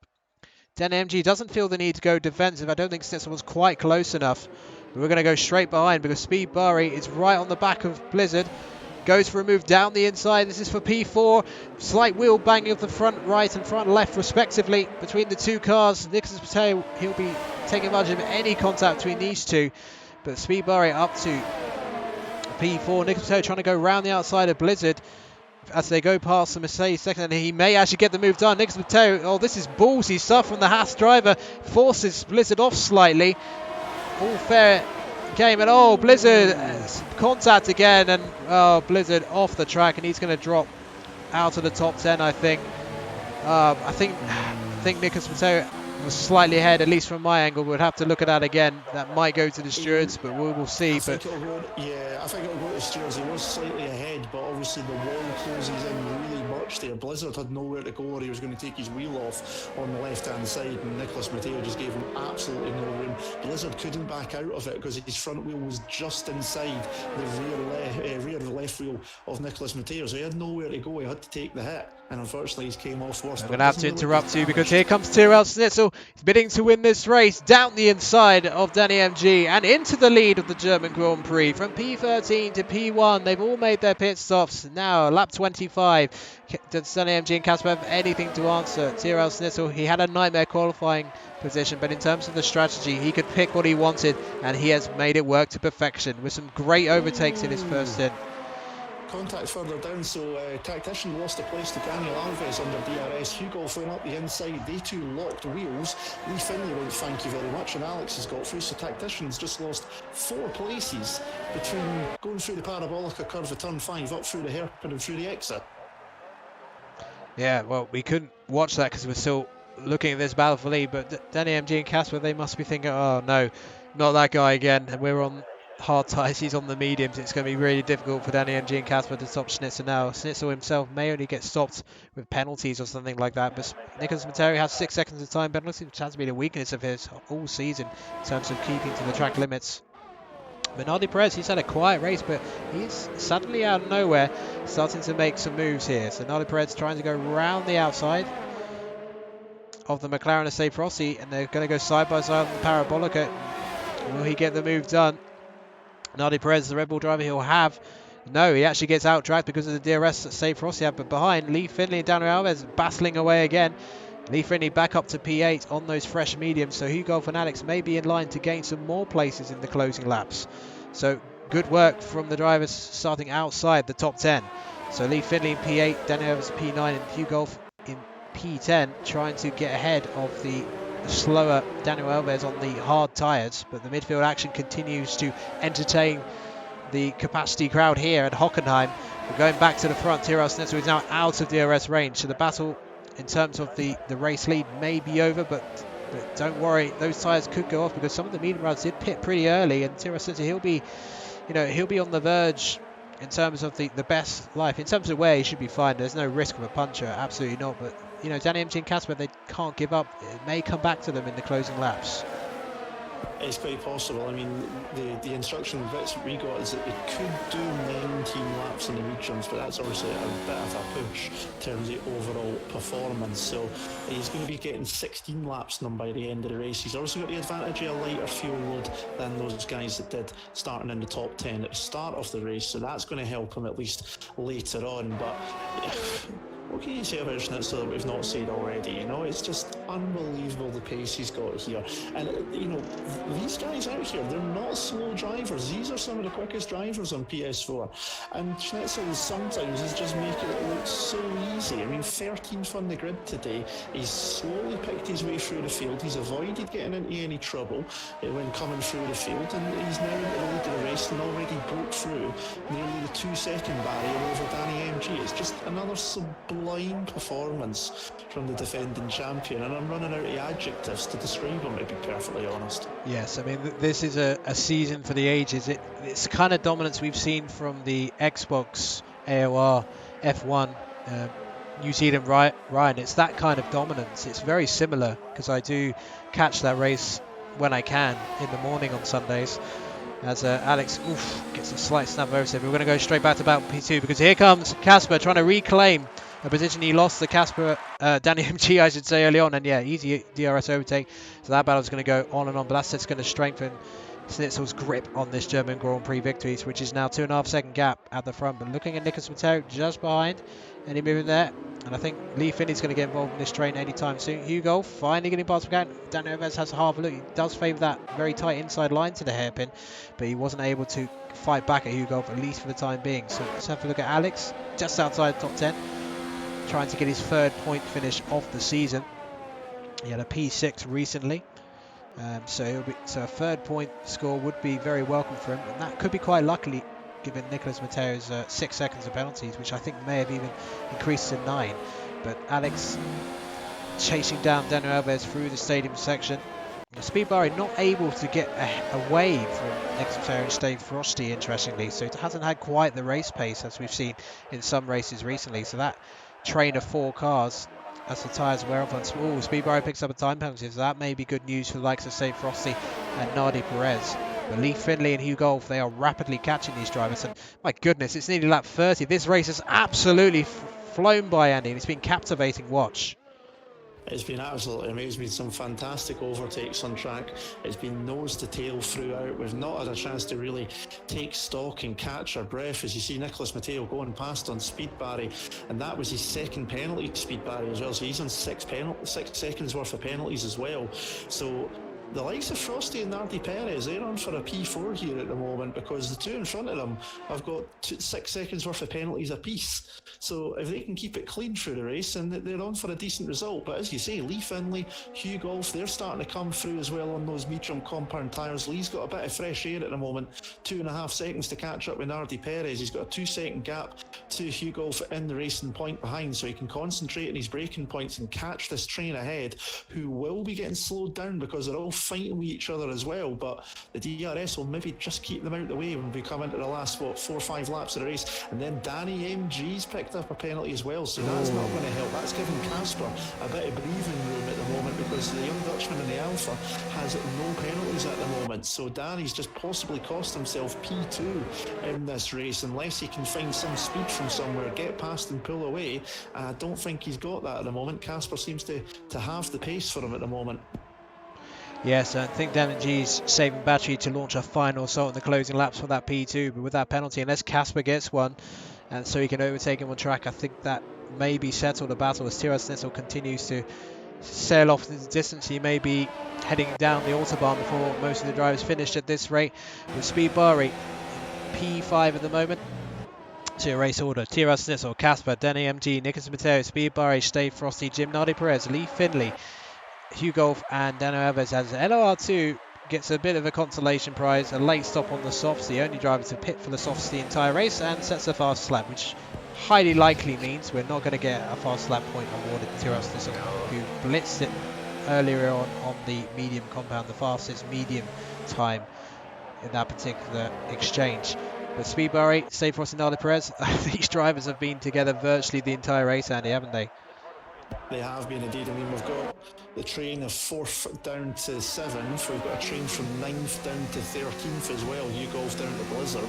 Danny MG doesn't feel the need to go defensive. I don't think Snitzel was quite close enough. But we're going to go straight behind, because Speed Barry is right on the back of Blizzard. Goes for a move down the inside. This is for P4. Slight wheel banging of the front right and front left respectively between the two cars. Nicholas Mateo, he'll be taking advantage of any contact between these two. But Speed Barry up to P4. Nicholas Mateo trying to go round the outside of Blizzard as they go past the Mercedes second, and he may actually get the move done. Nicholas Mateo, oh, this is ballsy stuff from the Haas driver. Forces Blizzard off slightly. All fair game, and oh, Blizzard contact again, and oh, Blizzard off the track, and he's going to drop out of the top 10, I think. I think Nicholas Mateo was slightly ahead, at least from my angle. We'll have to look at that again. That might go to the stewards, but we'll see. I think it'll go to the stewards. He was slightly ahead, but obviously the wall closes in really much there. Blizzard had nowhere to go, or he was going to take his wheel off on the left-hand side, and Nicholas Mateo just gave him absolutely no room. Blizzard couldn't back out of it because his front wheel was just inside the rear left wheel of Nicholas Mateo, so he had nowhere to go. He had to take the hit. and unfortunately he's came off worse. I'm going to have to interrupt you because here comes Tyrell Snitzel. He's bidding to win this race down the inside of Danny MG and into the lead of the German Grand Prix. From P13 to P1, they've all made their pit stops. Now, lap 25. Does Danny MG and Casper have anything to answer? Tyrell Snitzel, he had a nightmare qualifying position, but in terms of the strategy, he could pick what he wanted, and he has made it work to perfection with some great overtakes in his first stint. Contact further down, so Tactician lost a place to Daniel Alves under DRS. Hugo went up the inside, they two locked wheels. Lee Finley went thank you very much, and Alex has got through, so Tactician's just lost 4 places between going through the Parabolica curve of turn 5, up through the hairpin and through the exit. Yeah, well, we couldn't watch that because we're still looking at this battle for lead, but Danny MG and Casper, they must be thinking, oh no, not that guy again, and we're on hard tyres, he's on the mediums. It's going to be really difficult for Danny MG and Casper to stop Schnitzer now. Schnitzer himself may only get stopped with penalties or something like that, but Nicholas Materi has 6 seconds of time penalty, which has been a weakness of his all season in terms of keeping to the track limits. Bernardi Perez, he's had a quiet race, but he's suddenly out of nowhere starting to make some moves here. So Bernardi Perez trying to go round the outside of the McLaren Estate Rossi, and they're going to go side by side on the Parabolica. Will he get the move done? Bernardi Perez, the Red Bull driver, he'll have. No, he actually gets out-dragged because of the DRS that Estate Rossi had, but behind, Lee Finley and Daniel Alves battling away again. Lee Finley back up to P8 on those fresh mediums, so Hugo and Alex may be in line to gain some more places in the closing laps. So good work from the drivers starting outside the top 10. So Lee Finley in P8, Daniel Alves P9 and Hugo in P10 trying to get ahead of the slower Daniel Alves on the hard tyres, but the midfield action continues to entertain the capacity crowd here at Hockenheim. We're going back to the front. Tyrell Snitzer is now out of DRS range, so the battle in terms of the race lead may be over, but don't worry, those tyres could go off because some of the medium rounds did pit pretty early, and Tyrell Snitzer, he'll be on the verge in terms of the best life. In terms of where he should be fine, there's no risk of a puncture, absolutely not, but Danny MG and Casper, they can't give up. It may come back to them in the closing laps. It's quite possible. I mean, the instruction bits we got is that they could do 19 laps in the regions, but that's obviously a bit of a push in terms of the overall performance. So he's going to be getting 16 laps done by the end of the race. He's also got the advantage of a lighter fuel load than those guys that did starting in the top 10 at the start of the race. So that's going to help him at least later on. But what can you say about Schnitzer that we've not said already? It's just unbelievable the pace he's got here. And, these guys out here, they're not slow drivers. These are some of the quickest drivers on PS4. And Schnitzer sometimes is just making it look so easy. I mean, 13th on the grid today. He's slowly picked his way through the field. He's avoided getting into any trouble when coming through the field. And he's now in the lead of the race and already broke through nearly the 2-second barrier over Danny MG. It's just another sublime performance from the defending champion, and I'm running out of adjectives to describe him, to be perfectly honest. Yes, I mean, this is a season for the ages. It's the kind of dominance we've seen from the Xbox AOR F1 New Zealand Ryan. It's that kind of dominance. It's very similar because I do catch that race when I can in the morning on Sundays. As Alex gets a slight snap over, we're going to go straight back to battle P2 because here comes Casper trying to reclaim a position he lost to Casper, Danny MG, I should say, early on. And yeah, easy DRS overtake. So that battle's going to go on and on, but that's just going to strengthen Schnitzel's grip on this German Grand Prix victories, which is now 2.5 second gap at the front. But looking at Nicholas Materi just behind, any movement there? And I think Lee Finney's going to get involved in this train anytime soon. Hugo finally getting past McCann. Daniel Alves has half a look. He does favour that very tight inside line to the hairpin, but he wasn't able to fight back at Hugo, at least for the time being. So let's have a look at Alex, just outside the top 10, trying to get his 3rd point finish of the season. He had a P6 recently. So a 3rd point score would be very welcome for him, and that could be quite lucky given Nicholas Materi's 6 seconds of penalties, which I think may have even increased to 9. But Alex chasing down Daniel Alves through the stadium section. Speedbar not able to get away from Nicholas Materi and stay frosty, interestingly, so it hasn't had quite the race pace as we've seen in some races recently. So that train of 4 cars, as the tyres wear off on Speedbar picks up a time penalty, so that may be good news for the likes of Safe Frosty and Nardi Perez. But Lee Finley and Hugh Golf, they are rapidly catching these drivers, and my goodness, it's nearly lap 30. This race has absolutely flown by, Andy, and it's been captivating watch. It's been absolutely amazing. Some fantastic overtakes on track. It's been nose to tail throughout. We've not had a chance to really take stock and catch our breath. As you see Nicholas Matteo going past on speed Barry, and that was his second penalty speed Barry as well. So he's on 6 seconds worth of penalties as well. So the likes of Frosty and Nardi Perez, they're on for a P4 here at the moment, because the two in front of them have got 6 seconds worth of penalties apiece. So if they can keep it clean through the race, then they're on for a decent result. But as you say, Lee Finlay, Hugh Golf, they're starting to come through as well on those medium compound tyres. Lee's got a bit of fresh air at the moment, 2.5 seconds to catch up with Nardi Perez. He's got a 2-second gap to Hugh Golf in the racing point behind, so he can concentrate on his braking points and catch this train ahead, who will be getting slowed down because they're all fighting with each other as well. But the DRS will maybe just keep them out the way when we come into the last 4 or 5 laps of the race. And then Danny MG's picked up a penalty as well, so that's not going to help. That's giving Casper a bit of breathing room at the moment, because the young Dutchman in the Alpha has no penalties at the moment. So Danny's just possibly cost himself P2 in this race, unless he can find some speed from somewhere, get past and pull away. I don't think he's got that at the moment. Casper seems to have the pace for him at the moment. Yes, I think Dan and G's saving battery to launch a final assault in the closing laps for that P2, but with that penalty, unless Casper gets one, and so he can overtake him on track, I think that may be settled a battle as Tiras Nissel continues to sail off in the distance. He may be heading down the Autobahn before most of the drivers finish at this rate, with Speed Bari P5 at the moment. So race order: Tiras Nissel, Casper, Danny MG, Nicholas Matteo, Speed Bari, Stay Frosty, Jim Nardi Perez, Lee Finlay, Hugh Golf and Dano Alves. As LOR2 gets a bit of a consolation prize, a late stop on the softs, the only driver to pit for the softs the entire race, and sets a fast lap, which highly likely means we're not going to get a fast lap point awarded to Tiras Nissel, who blitzed it earlier on the medium compound, the fastest medium time in that particular exchange. But Speedbury, Stay Frosty, Nardi Perez, these drivers have been together virtually the entire race, Andy, haven't they? They have been indeed. I mean, we've got the train of 4th down to 7th. We've got a train from 9th down to 13th as well. You Golf down to Blizzard.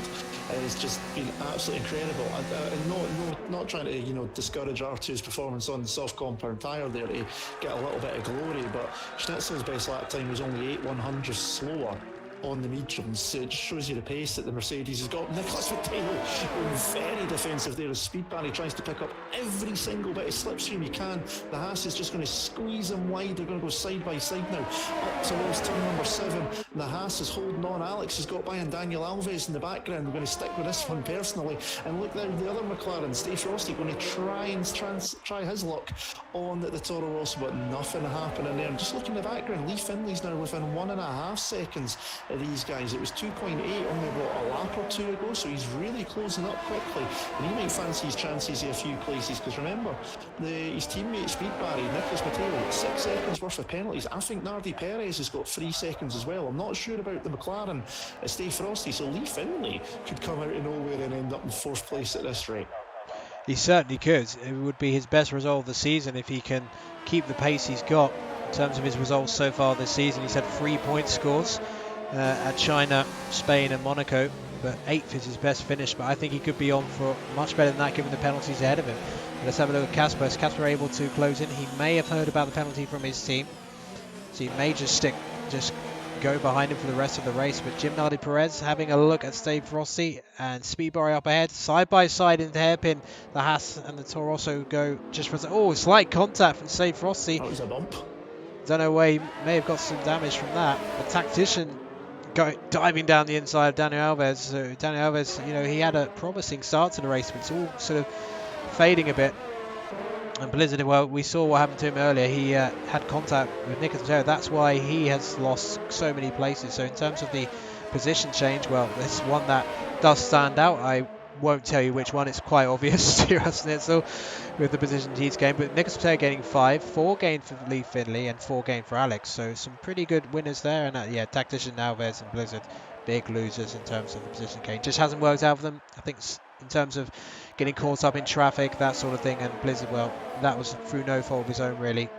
It's just been absolutely incredible. And not trying to discourage R2's performance on the soft compound tyre there to get a little bit of glory, but Schnitzel's best lap time was only 8/100 slower on the mediums, so it just shows you the pace that the Mercedes has got. Nicholas Matteo being very defensive there as Speed Barry tries to pick up every single bit of slipstream he can. The Haas is just going to squeeze him wide. They're going to go side by side now up towards turn number 7, and the Haas is holding on. Alex has got by, and Daniel Alves in the background. We're going to stick with this one personally, and look there, the other McLaren, Stay Frosty, going to try his luck on the Toro Rosso, but nothing happening there. And just look in the background, Lee Finlay's now within 1.5 seconds of these guys. It was 2.8 only about a lap or two ago, so he's really closing up quickly, and he might fancy his chances in a few places, because remember, his teammate Speed Barry, Nicholas Matteo, 6 seconds worth of penalties. I think Nardi Perez has got 3 seconds as well. I'm not sure about the McLaren Stay Frosty, so Lee Finlay could come out of nowhere and end up in 4th place at this rate. He certainly could. It would be his best result of the season if he can keep the pace he's got in terms of his results so far this season. He's had 3 point scores at China, Spain and Monaco, but 8th is his best finish, but I think he could be on for much better than that given the penalties ahead of him. But let's have a look at Casper. Is Casper able to close in? He may have heard about the penalty from his team, so he may just go behind him for the rest of the race. But Jim Nardi Perez having a look at Stave Rossi and Speedbury up ahead, side by side in the hairpin. The Haas and the Toro Rosso go just for slight contact from Stave Rossi. That was a bump. Don't know where he may have got some damage from that. The tactician diving down the inside of Daniel Alves. So Daniel Alves, he had a promising start to the race, but it's all sort of fading a bit. And Blizzard, well, we saw what happened to him earlier. He had contact with Nicholas Matteo. That's why he has lost so many places. So in terms of the position change, well, there's one that does stand out. I won't tell you which one. It's quite obvious to Schnitzel with the position he's gained. But Nicholas Matteo gaining 5, 4 gained for Lee Finlay, and 4 gained for Alex. So some pretty good winners there. And tactician Alves and Blizzard, big losers in terms of the position gain. Just hasn't worked out for them. I think in terms of getting caught up in traffic, that sort of thing. And Blizzard, well, that was through no fault of his own, really.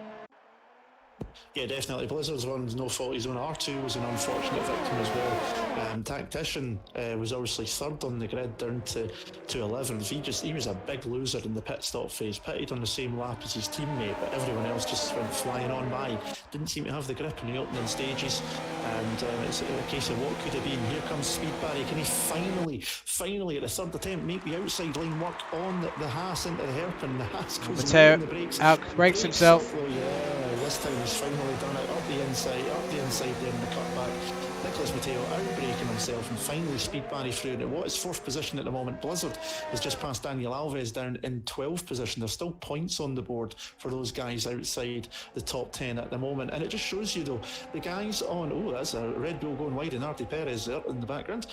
Yeah, definitely. Blizzard's one's no fault. His own R2 was an unfortunate victim as well. Tactician was obviously third on the grid, down to 11th. He was a big loser in the pit stop phase. Pitted on the same lap as his teammate, but everyone else just went flying on by. Didn't seem to have the grip in the opening stages, and it's a case of what could have been. Here comes Speed Barry. Can he finally at the third attempt make the outside line work on the Haas into the hairpin? The Haas goes Mateo the brakes. out-brakes himself. Yeah, this time he's finally done it. Up the inside there in the cutback. Nicholas Mateo outbraking himself and finally Speed Barry through. And what is fourth position at the moment? Blizzard has just passed Daniel Alves down in 12th position. There's still points on the board for those guys outside the top 10 at the moment. And it just shows you, though, the guys on... Oh, that's a Red Bull going wide and Artie Perez there in the background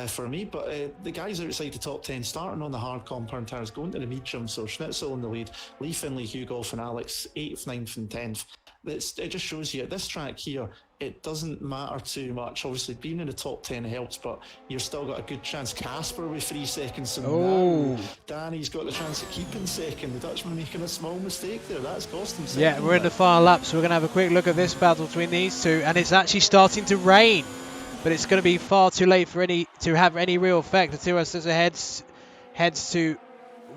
for me. But the guys outside the top 10 starting on the hard compound tires going to the medium. So Schnitzel in the lead, Lee Finley, Hugo and Alex 8th, 9th and 10th. It just shows you at this track here, it doesn't matter too much. Obviously, being in the top 10 helps, but you've still got a good chance. Casper with 3 seconds. And Danny's got the chance of keeping second. The Dutchman making a small mistake there. That's cost him second. Yeah, we're in the final lap, so we're going to have a quick look at this battle between these two. And it's actually starting to rain, but it's going to be far too late for to have any real effect. The Thrustmaster heads to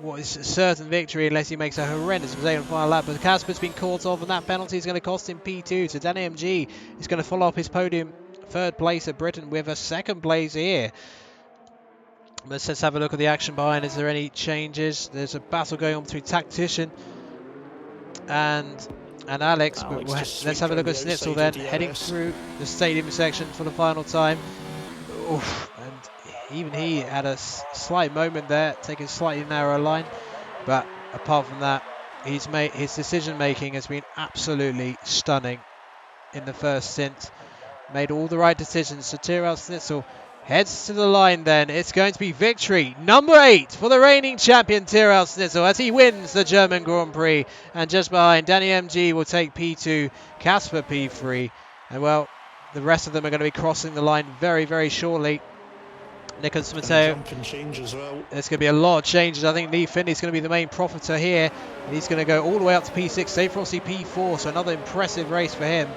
what is a certain victory unless he makes a horrendous mistake on the final lap. But Casper's been caught off, and that penalty is going to cost him P2. So Danny MG is going to follow up his podium third place at Britain with a second place here. Let's just have a look at the action behind. Is there any changes? There's a battle going on between Tactician and Alex. But let's have a look at Schnitzel then, heading through the stadium section for the final time. Oof. And even he had a slight moment there, taking a slightly narrower line. But apart from that, his decision making has been absolutely stunning in the first stint. Made all the right decisions. So Tyrrell Schnitzel heads to the line then. It's going to be victory number 8 for the reigning champion Tyrrell Schnitzel as he wins the German Grand Prix. And just behind, Danny MG will take P2, Casper P3. And well, the rest of them are going to be crossing the line very, very shortly. Nicholas Mateo. Change as well. There's going to be a lot of changes. I think Lee Finley's going to be the main profiter here. And he's going to go all the way up to P6. Dave Frosty P4. So another impressive race for him.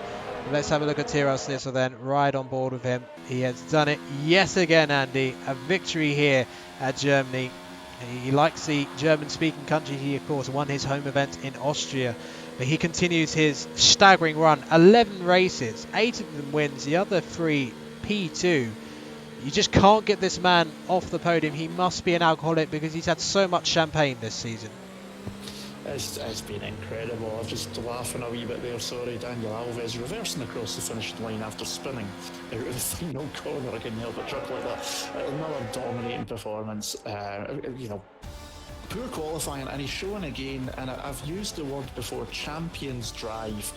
Let's have a look at Tyrrell Schnitzel then, right on board with him. He has done it yet again, Andy. A victory here at Germany. He likes the German-speaking country. He, of course, won his home event in Austria. But he continues his staggering run. 11 races, 8 of them wins, the other 3 P2. You just can't get this man off the podium. He must be an alcoholic because he's had so much champagne this season. It's been incredible. I'm just laughing a wee bit there. Sorry, Daniel Alves reversing across the finishing line after spinning out of the final corner. I couldn't help but chuckle at that. Another dominating performance. Poor qualifying, and he's showing again. And I've used the word before, champion's drive.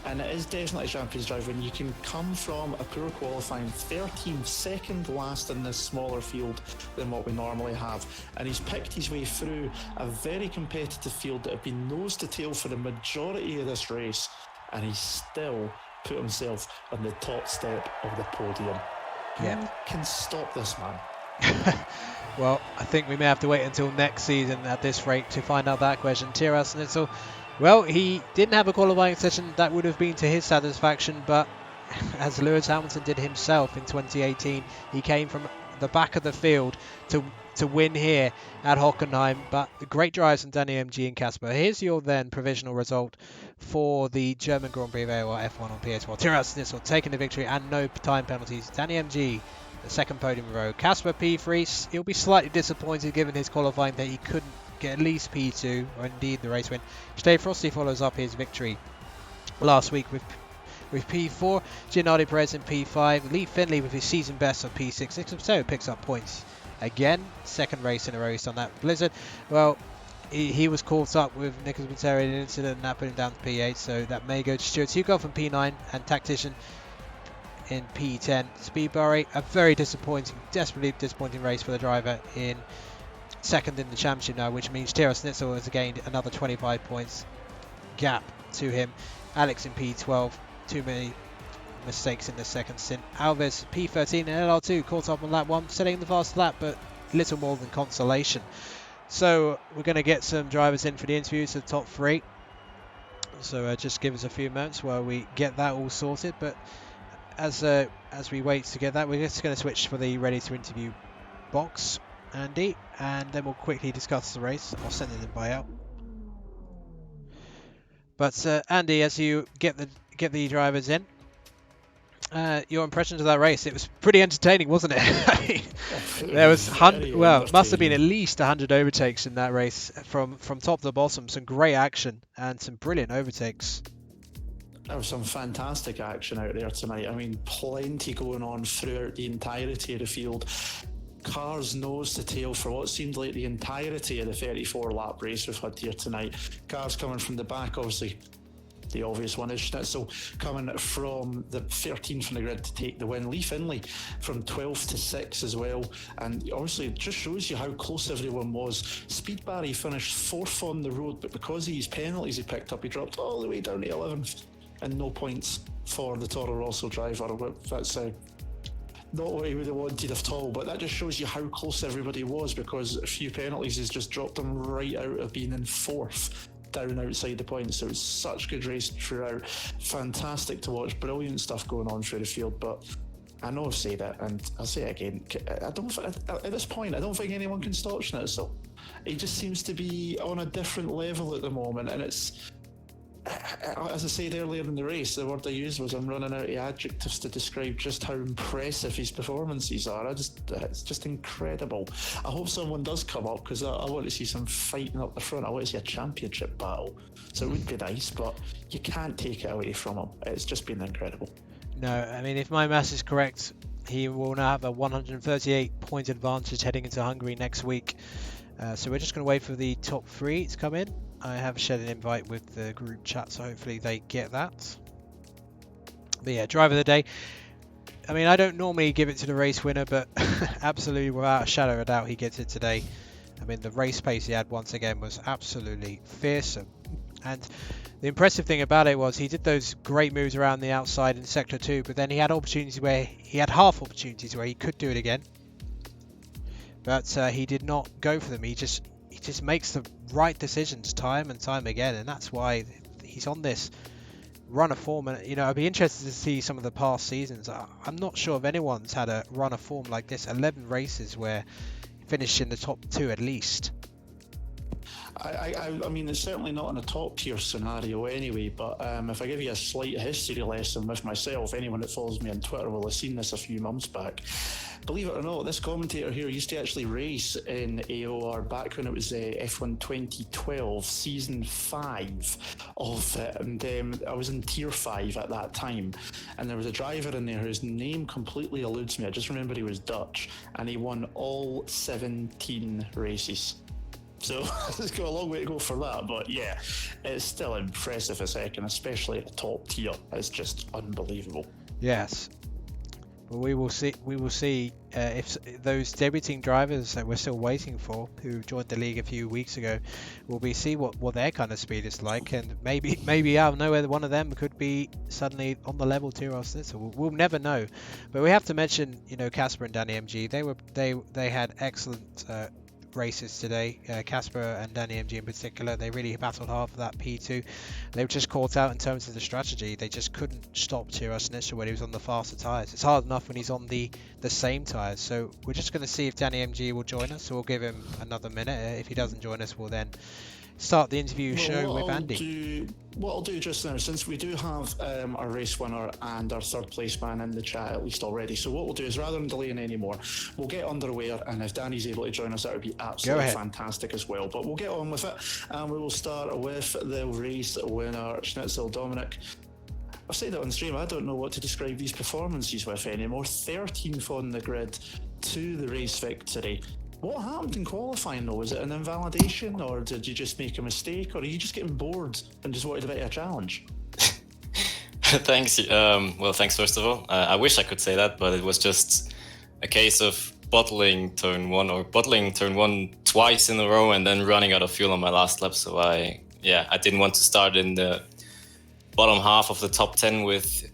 And it is definitely a champion's drive when you can come from a poor qualifying 13th, second last in this smaller field than what we normally have. And he's picked his way through a very competitive field that had been nose to tail for the majority of this race. And he's still put himself on the top step of the podium. Who can stop this man? Well, I think we may have to wait until next season at this rate to find out that question. Tyrrell Schnitzel, well, he didn't have a qualifying session that would have been to his satisfaction, but as Lewis Hamilton did himself in 2018, he came from the back of the field to win here at Hockenheim. But great drives from Danny MG and Casper. Here's your then provisional result for the German Grand Prix of AOR F1 on PS4. Tyrrell Schnitzel taking the victory and no time penalties. Danny MG, the second podium in a row. Casper P3, he'll be slightly disappointed given his qualifying that he couldn't get at least P2 or indeed the race win. Dave Frosty follows up his victory last week with P4. Gianardi Perez in P5. Lee Finley with his season best of P6. Nicholas Mateo picks up points again. Second race in a row he's done that. Blizzard, well, he was caught up with Nicholas Mateo in an incident and that put him down to P8, so that may go to Stuart Hugo from P9 and Tactician in P10. Speedbury, a very desperately disappointing race for the driver in second in the championship now, which means Tyrrell Schnitzel has gained another 25 points gap to him. Alex in P12, too many mistakes in the second stint. Alves P13 and LR2 caught up on lap 1, setting the fast lap, but little more than consolation. So we're going to get some drivers in for the interviews, the top 3. So just give us a few moments while we get that all sorted. But as we wait to get that, we're just going to switch for the ready to interview box, Andy, and then we'll quickly discuss the race. I'll send an invite out. But Andy, as you get the drivers in, your impressions of that race, it was pretty entertaining, wasn't it? I mean, there was must have been at least 100 overtakes in that race from top to bottom. Some great action and some brilliant overtakes. There was some fantastic action out there tonight. I mean, plenty going on throughout the entirety of the field. Cars nose to tail for what seemed like the entirety of the 34-lap race we've had here tonight. Cars coming from the back, obviously. The obvious one is Schnitzel coming from the 13th from the grid to take the win. Lee Finlay from 12th to 6 as well. And obviously it just shows you how close everyone was. Speed Barry finished 4th on the road, but because of his penalties he picked up, he dropped all the way down to 11th. And no points for the Toro Rosso driver. That's not what he would have wanted at all, but that just shows you how close everybody was, because a few penalties has just dropped them right out of being in 4th. Down outside the points. So it was such good race throughout. Fantastic to watch. Brilliant stuff going on through the field. But I know I've said it, and I'll say it again. At this point, I don't think anyone can stop Schnitzel. He just seems to be on a different level at the moment, and it's, as I said earlier in the race, the word I used was I'm running out of adjectives to describe just how impressive his performances are. It's just incredible. I hope someone does come up, because I want to see some fighting up the front. I want to see a championship battle. So it would be nice, but you can't take it away from him. It's just been incredible. No, I mean, if my maths is correct, he will now have a 138-point advantage heading into Hungary next week. So we're just going to wait for the top 3 to come in. I have shared an invite with the group chat, so hopefully they get that. But yeah, driver of the day. I mean, I don't normally give it to the race winner, but absolutely without a shadow of a doubt, he gets it today. I mean, the race pace he had once again was absolutely fearsome. And the impressive thing about it was he did those great moves around the outside in Sector 2, but then he had opportunities where he had half opportunities where he could do it again. But he did not go for them. He just makes the right decisions time and time again, and that's why he's on this run of form. And you know, I'd be interested to see some of the past seasons. I'm not sure if anyone's had a run of form like this. 11 races where he finished in the top 2 at least. I mean, it's certainly not in a top tier scenario anyway, but if I give you a slight history lesson with myself, anyone that follows me on Twitter will have seen this a few months back. Believe it or not, this commentator here used to actually race in AOR back when it was F1 2012, season 5 of it, and I was in tier 5 at that time, and there was a driver in there whose name completely eludes me. I just remember he was Dutch, and he won all 17 races. So it's got a long way to go for that, but yeah, it's still impressive as heck, and especially at the top tier, it's just unbelievable. Yes. Well, we will see if those debuting drivers that we're still waiting for, who joined the league a few weeks ago, will be see what their kind of speed is like, and maybe out of nowhere one of them could be suddenly on the level to us. So we'll never know. But we have to mention, you know, Casper and Danny MG. They had excellent races today. Casper and Danny MG in particular, they really battled hard for that P2. They were just caught out in terms of the strategy. They just couldn't stop Schnitzel when he was on the faster tyres. It's hard enough when he's on the same tyres. So we're just going to see if Danny MG will join us. So we'll give him another minute. If he doesn't join us, we'll then start the interview show with Andy. What I'll do just now, since we do have our race winner and our third place man in the chat at least already, so what we'll do is, rather than delaying anymore, we'll get underway, and if Danny's able to join us, that would be absolutely fantastic as well. But we'll get on with it, and we will start with the race winner, Schnitzel Dominic. I've said it on stream, I don't know what to describe these performances with anymore. 13th on the grid to the race victory. What happened in qualifying though? Was it an invalidation, or did you just make a mistake, or are you just getting bored and just wanted a bit of a challenge? Thanks. Well, thanks first of all. I wish I could say that, but it was just a case of bottling turn one twice in a row and then running out of fuel on my last lap. So I didn't want to start in the bottom half of the top 10 with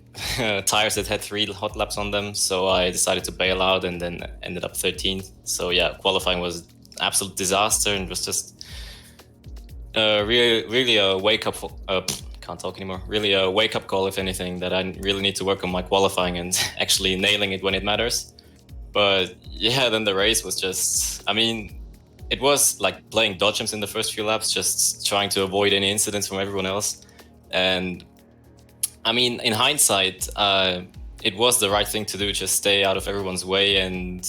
tires that had 3 hot laps on them, so I decided to bail out and then ended up 13th. So yeah, qualifying was an absolute disaster, and it was just really a wake up can't talk anymore. Really a wake-up call, if anything, that I really need to work on my qualifying and actually nailing it when it matters. But yeah, then the race was just, I mean, it was like playing dodgems in the first few laps, just trying to avoid any incidents from everyone else. And I mean, in hindsight, it was the right thing to do, just stay out of everyone's way and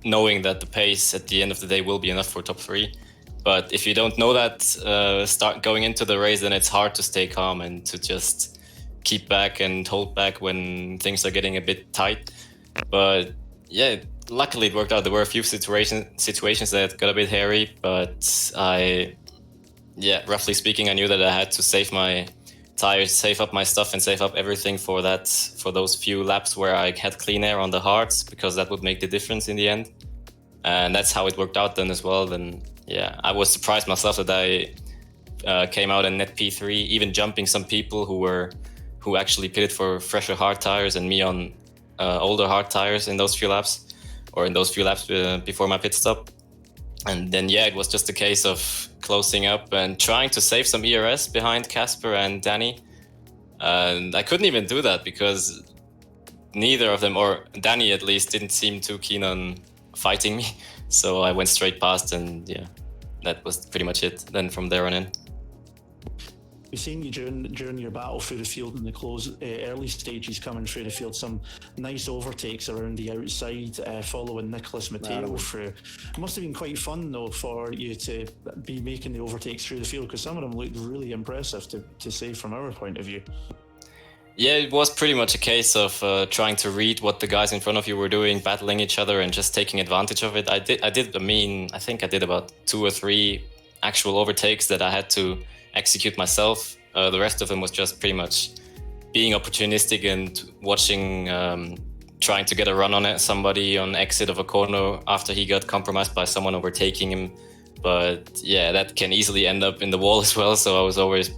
knowing that the pace at the end of the day will be enough for top 3. But if you don't know that, start going into the race, then it's hard to stay calm and to just keep back and hold back when things are getting a bit tight. But yeah, luckily it worked out. There were a few situations that got a bit hairy, but roughly speaking, I knew that I had to save my tires, save up my stuff, and save up everything for those few laps where I had clean air on the hards, because that would make the difference in the end. And that's how it worked out then as well. Then yeah, I was surprised myself that I came out in net P3, even jumping some people who actually pitted for fresher hard tires and me on older hard tires in those few laps, or in those few laps before my pit stop. And then yeah, it was just a case of closing up and trying to save some ERS behind Casper and Danny. And I couldn't even do that because neither of them, or Danny at least, didn't seem too keen on fighting me. So I went straight past, and yeah, that was pretty much it. Then from there on in. We've seen you during your battle through the field in the early stages coming through the field, some nice overtakes around the outside, following Nicholas Mateo through. It must have been quite fun though for you to be making the overtakes through the field, because some of them looked really impressive to say from our point of view. Yeah, it was pretty much a case of trying to read what the guys in front of you were doing, battling each other and just taking advantage of it. I think I did about 2 or 3 actual overtakes that I had to execute myself. The rest of them was just pretty much being opportunistic and watching, trying to get a run on somebody on exit of a corner after he got compromised by someone overtaking him. But yeah, that can easily end up in the wall as well. So I was always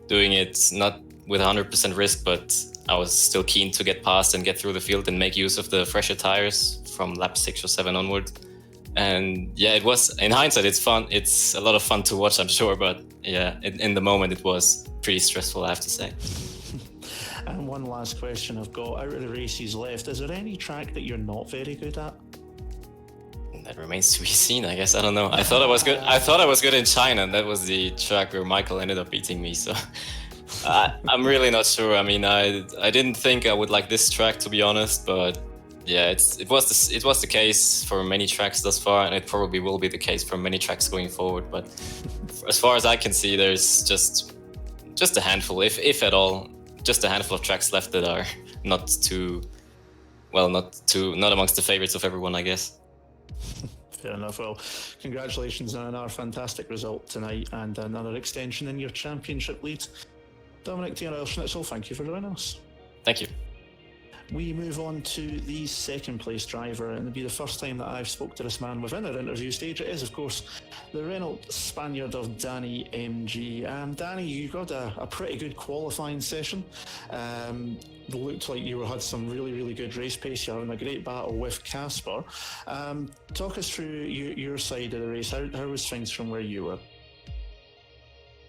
doing it not with 100% risk, but I was still keen to get past and get through the field and make use of the fresher tires from lap 6 or 7 onward. And yeah, it was, in hindsight, it's fun. It's a lot of fun to watch, I'm sure, but yeah, in the moment it was pretty stressful, I have to say. And one last question I've got, out of the races left, is there any track that you're not very good at? That remains to be seen, I guess. I don't know. I thought I was good in China, and that was the track where Michael ended up beating me, so I'm really not sure. I mean, I didn't think I would like this track, to be honest, but yeah, it was the case for many tracks thus far, and it probably will be the case for many tracks going forward. But as far as I can see, there's just a handful, if at all, just a handful of tracks left that are not amongst the favorites of everyone, I guess. Fair enough. Well, congratulations on our fantastic result tonight and another extension in your championship lead. Dominic Schnitzel, thank you for joining us. Thank you. We move on to the second place driver, and it'll be the first time that I've spoke to this man within our interview stage. It is, of course, the Renault Spaniard of Danny MG. Danny, you got a pretty good qualifying session. Looked like you had some really good race pace. You're having a great battle with Casper. Talk us through your side of the race. How was things from where you were?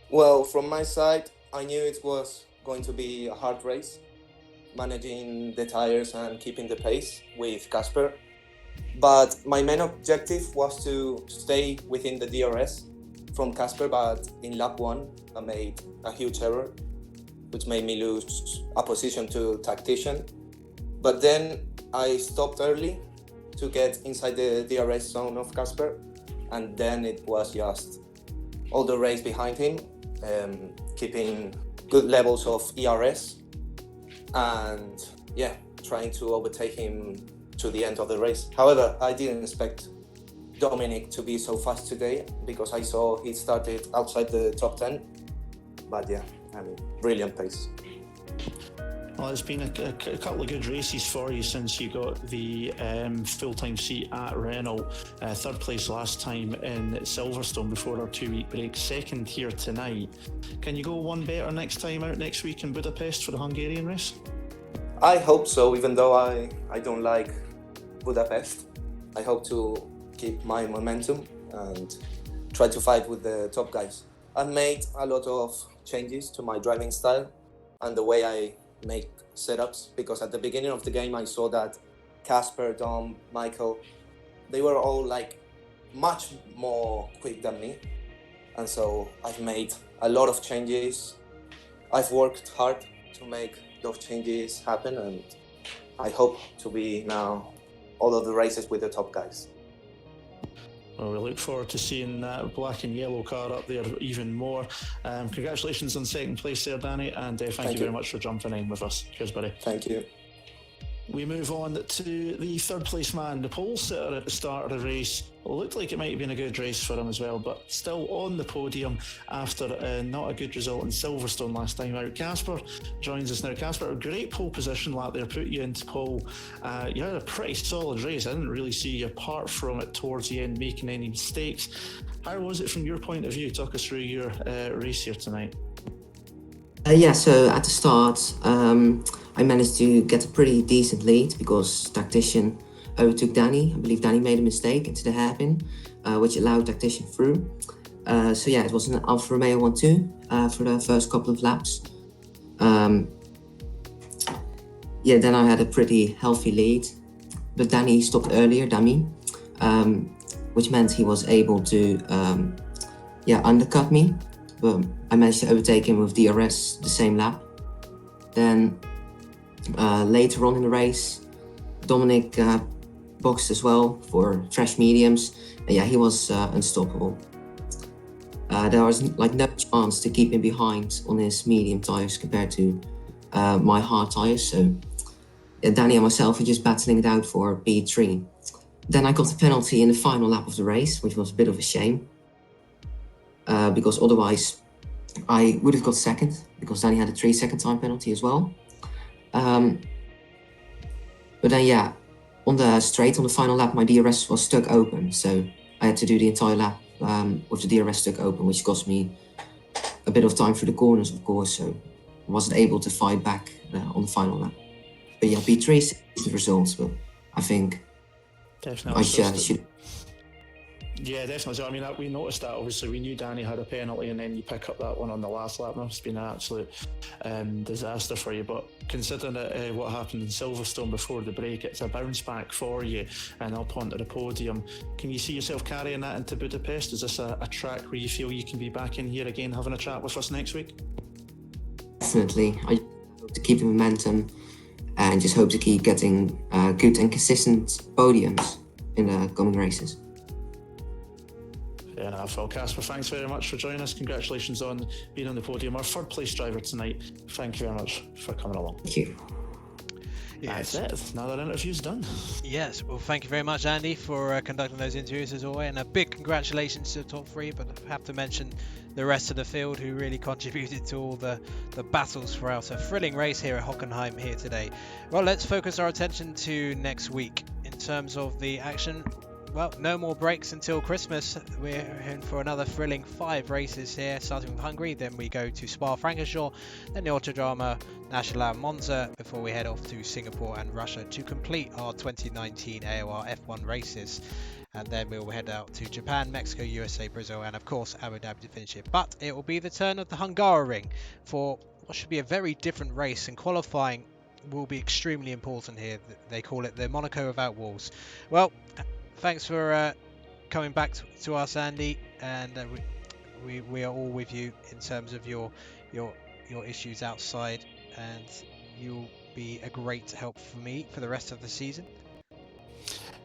Well, from my side, I knew it was going to be a hard race, managing the tires and keeping the pace with Casper. But my main objective was to stay within the DRS from Casper, but in lap 1 I made a huge error, which made me lose a position to Tactician. But then I stopped early to get inside the DRS zone of Casper, and then it was just all the race behind him, keeping good levels of ERS, and yeah, trying to overtake him to the end of the race. However, I didn't expect Dominic to be so fast today, because I saw he started outside the top 10. But yeah, I mean, brilliant pace. Well, it's been a couple of good races for you since you got the full-time seat at Renault. Third place last time in Silverstone before our 2-week break. Second here tonight. Can you go one better next time out next week in Budapest for the Hungarian race? I hope so, even though I don't like Budapest. I hope to keep my momentum and try to fight with the top guys. I made a lot of changes to my driving style and the way I make setups, because at the beginning of the game I saw that Casper, Dom, Michael, they were all like much more quick than me, and so I've made a lot of changes. I've worked hard to make those changes happen, and I hope to be now all of the races with the top guys. Well, we look forward to seeing that black and yellow car up there even more. Congratulations on second place there, Danny, and thank you very much for jumping in with us. Cheers, buddy. Thank you. We move on to the third place man, the pole sitter at the start of the race. It looked like it might have been a good race for him as well, but still on the podium after not a good result in Silverstone last time out. Casper joins us now. Casper, a great pole position lap there, put you into pole. You had a pretty solid race. I didn't really see you apart from it towards the end making any mistakes. How was it from your point of view? Talk us through your race here tonight. So at the start, I managed to get a pretty decent lead because Tactician overtook Danny. I believe Danny made a mistake into the hairpin, which allowed Tactician through. It was an Alfa Romeo 1-2 for the first couple of laps. Then I had a pretty healthy lead, but Danny stopped earlier, which meant he was able to undercut me. But I managed to overtake him with DRS the same lap. Then later on in the race, Dominic boxed as well for fresh mediums. And he was unstoppable. There was no chance to keep him behind on his medium tires compared to my hard tires. So Danny and myself were just battling it out for P3. Then I got the penalty in the final lap of the race, which was a bit of a shame. Because otherwise I would have got second, because Danny had a 3-second time penalty as well. But then on the straight, on the final lap, my DRS was stuck open, so I had to do the entire lap with the DRS stuck open, which cost me a bit of time through the corners, of course, so I wasn't able to fight back on the final lap. But P3 is the results, but I think definitely I should. Yeah, definitely. So, I mean, we noticed that. Obviously, we knew Danny had a penalty, and then you pick up that one on the last lap. Must have been an absolute disaster for you. But considering what happened in Silverstone before the break, it's a bounce back for you and up onto the podium. Can you see yourself carrying that into Budapest? Is this a track where you feel you can be back in here again, having a chat with us next week? Definitely. I hope to keep the momentum and just hope to keep getting good and consistent podiums in the coming races. Yeah, Phil Casper, thanks very much for joining us. Congratulations on being on the podium. Our third place driver tonight. Thank you very much for coming along. Thank you. Yes. That's it. Now that interview's done. Yes, well, thank you very much, Andy, for conducting those interviews as always, and a big congratulations to the top three. But I have to mention the rest of the field who really contributed to all the battles throughout a thrilling race here at Hockenheim here today. Well, let's focus our attention to next week in terms of the action. Well, no more breaks until Christmas. We're in for another thrilling 5 races here, starting with Hungary, then we go to Spa-Francorchamps, then the Autodromo National Monza, before we head off to Singapore and Russia to complete our 2019 AOR F1 races. And then we'll head out to Japan, Mexico, USA, Brazil, and of course Abu Dhabi to finish it. But it will be the turn of the Hungaroring for what should be a very different race, and qualifying will be extremely important here. They call it the Monaco without walls. Well, thanks for coming back to us, Andy, and we are all with you in terms of your issues outside, and you'll be a great help for me for the rest of the season.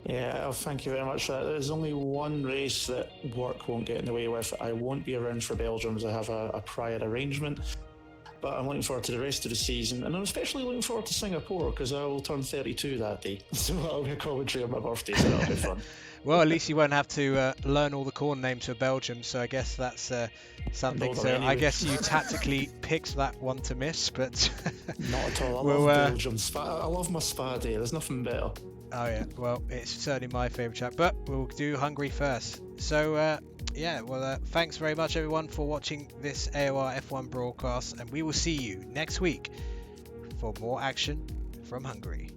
Yeah, thank you very much for that. There's only one race that work won't get in the way with. I won't be around for Belgium as I have a prior arrangement. But I'm looking forward to the rest of the season, and I'm especially looking forward to Singapore because I will turn 32 that day. So I'll be a commentary on my birthday, so that'll be fun. Well, at least you won't have to learn all the corn names for Belgium, so I guess that's something. So anyway. I guess you tactically picked that one to miss, but not at all. I love Belgium. I love my spa day. There's nothing better. Oh yeah, well, it's certainly my favourite track, but we'll do Hungary first. So thanks very much everyone for watching this AOR F1 broadcast, and we will see you next week for more action from Hungary.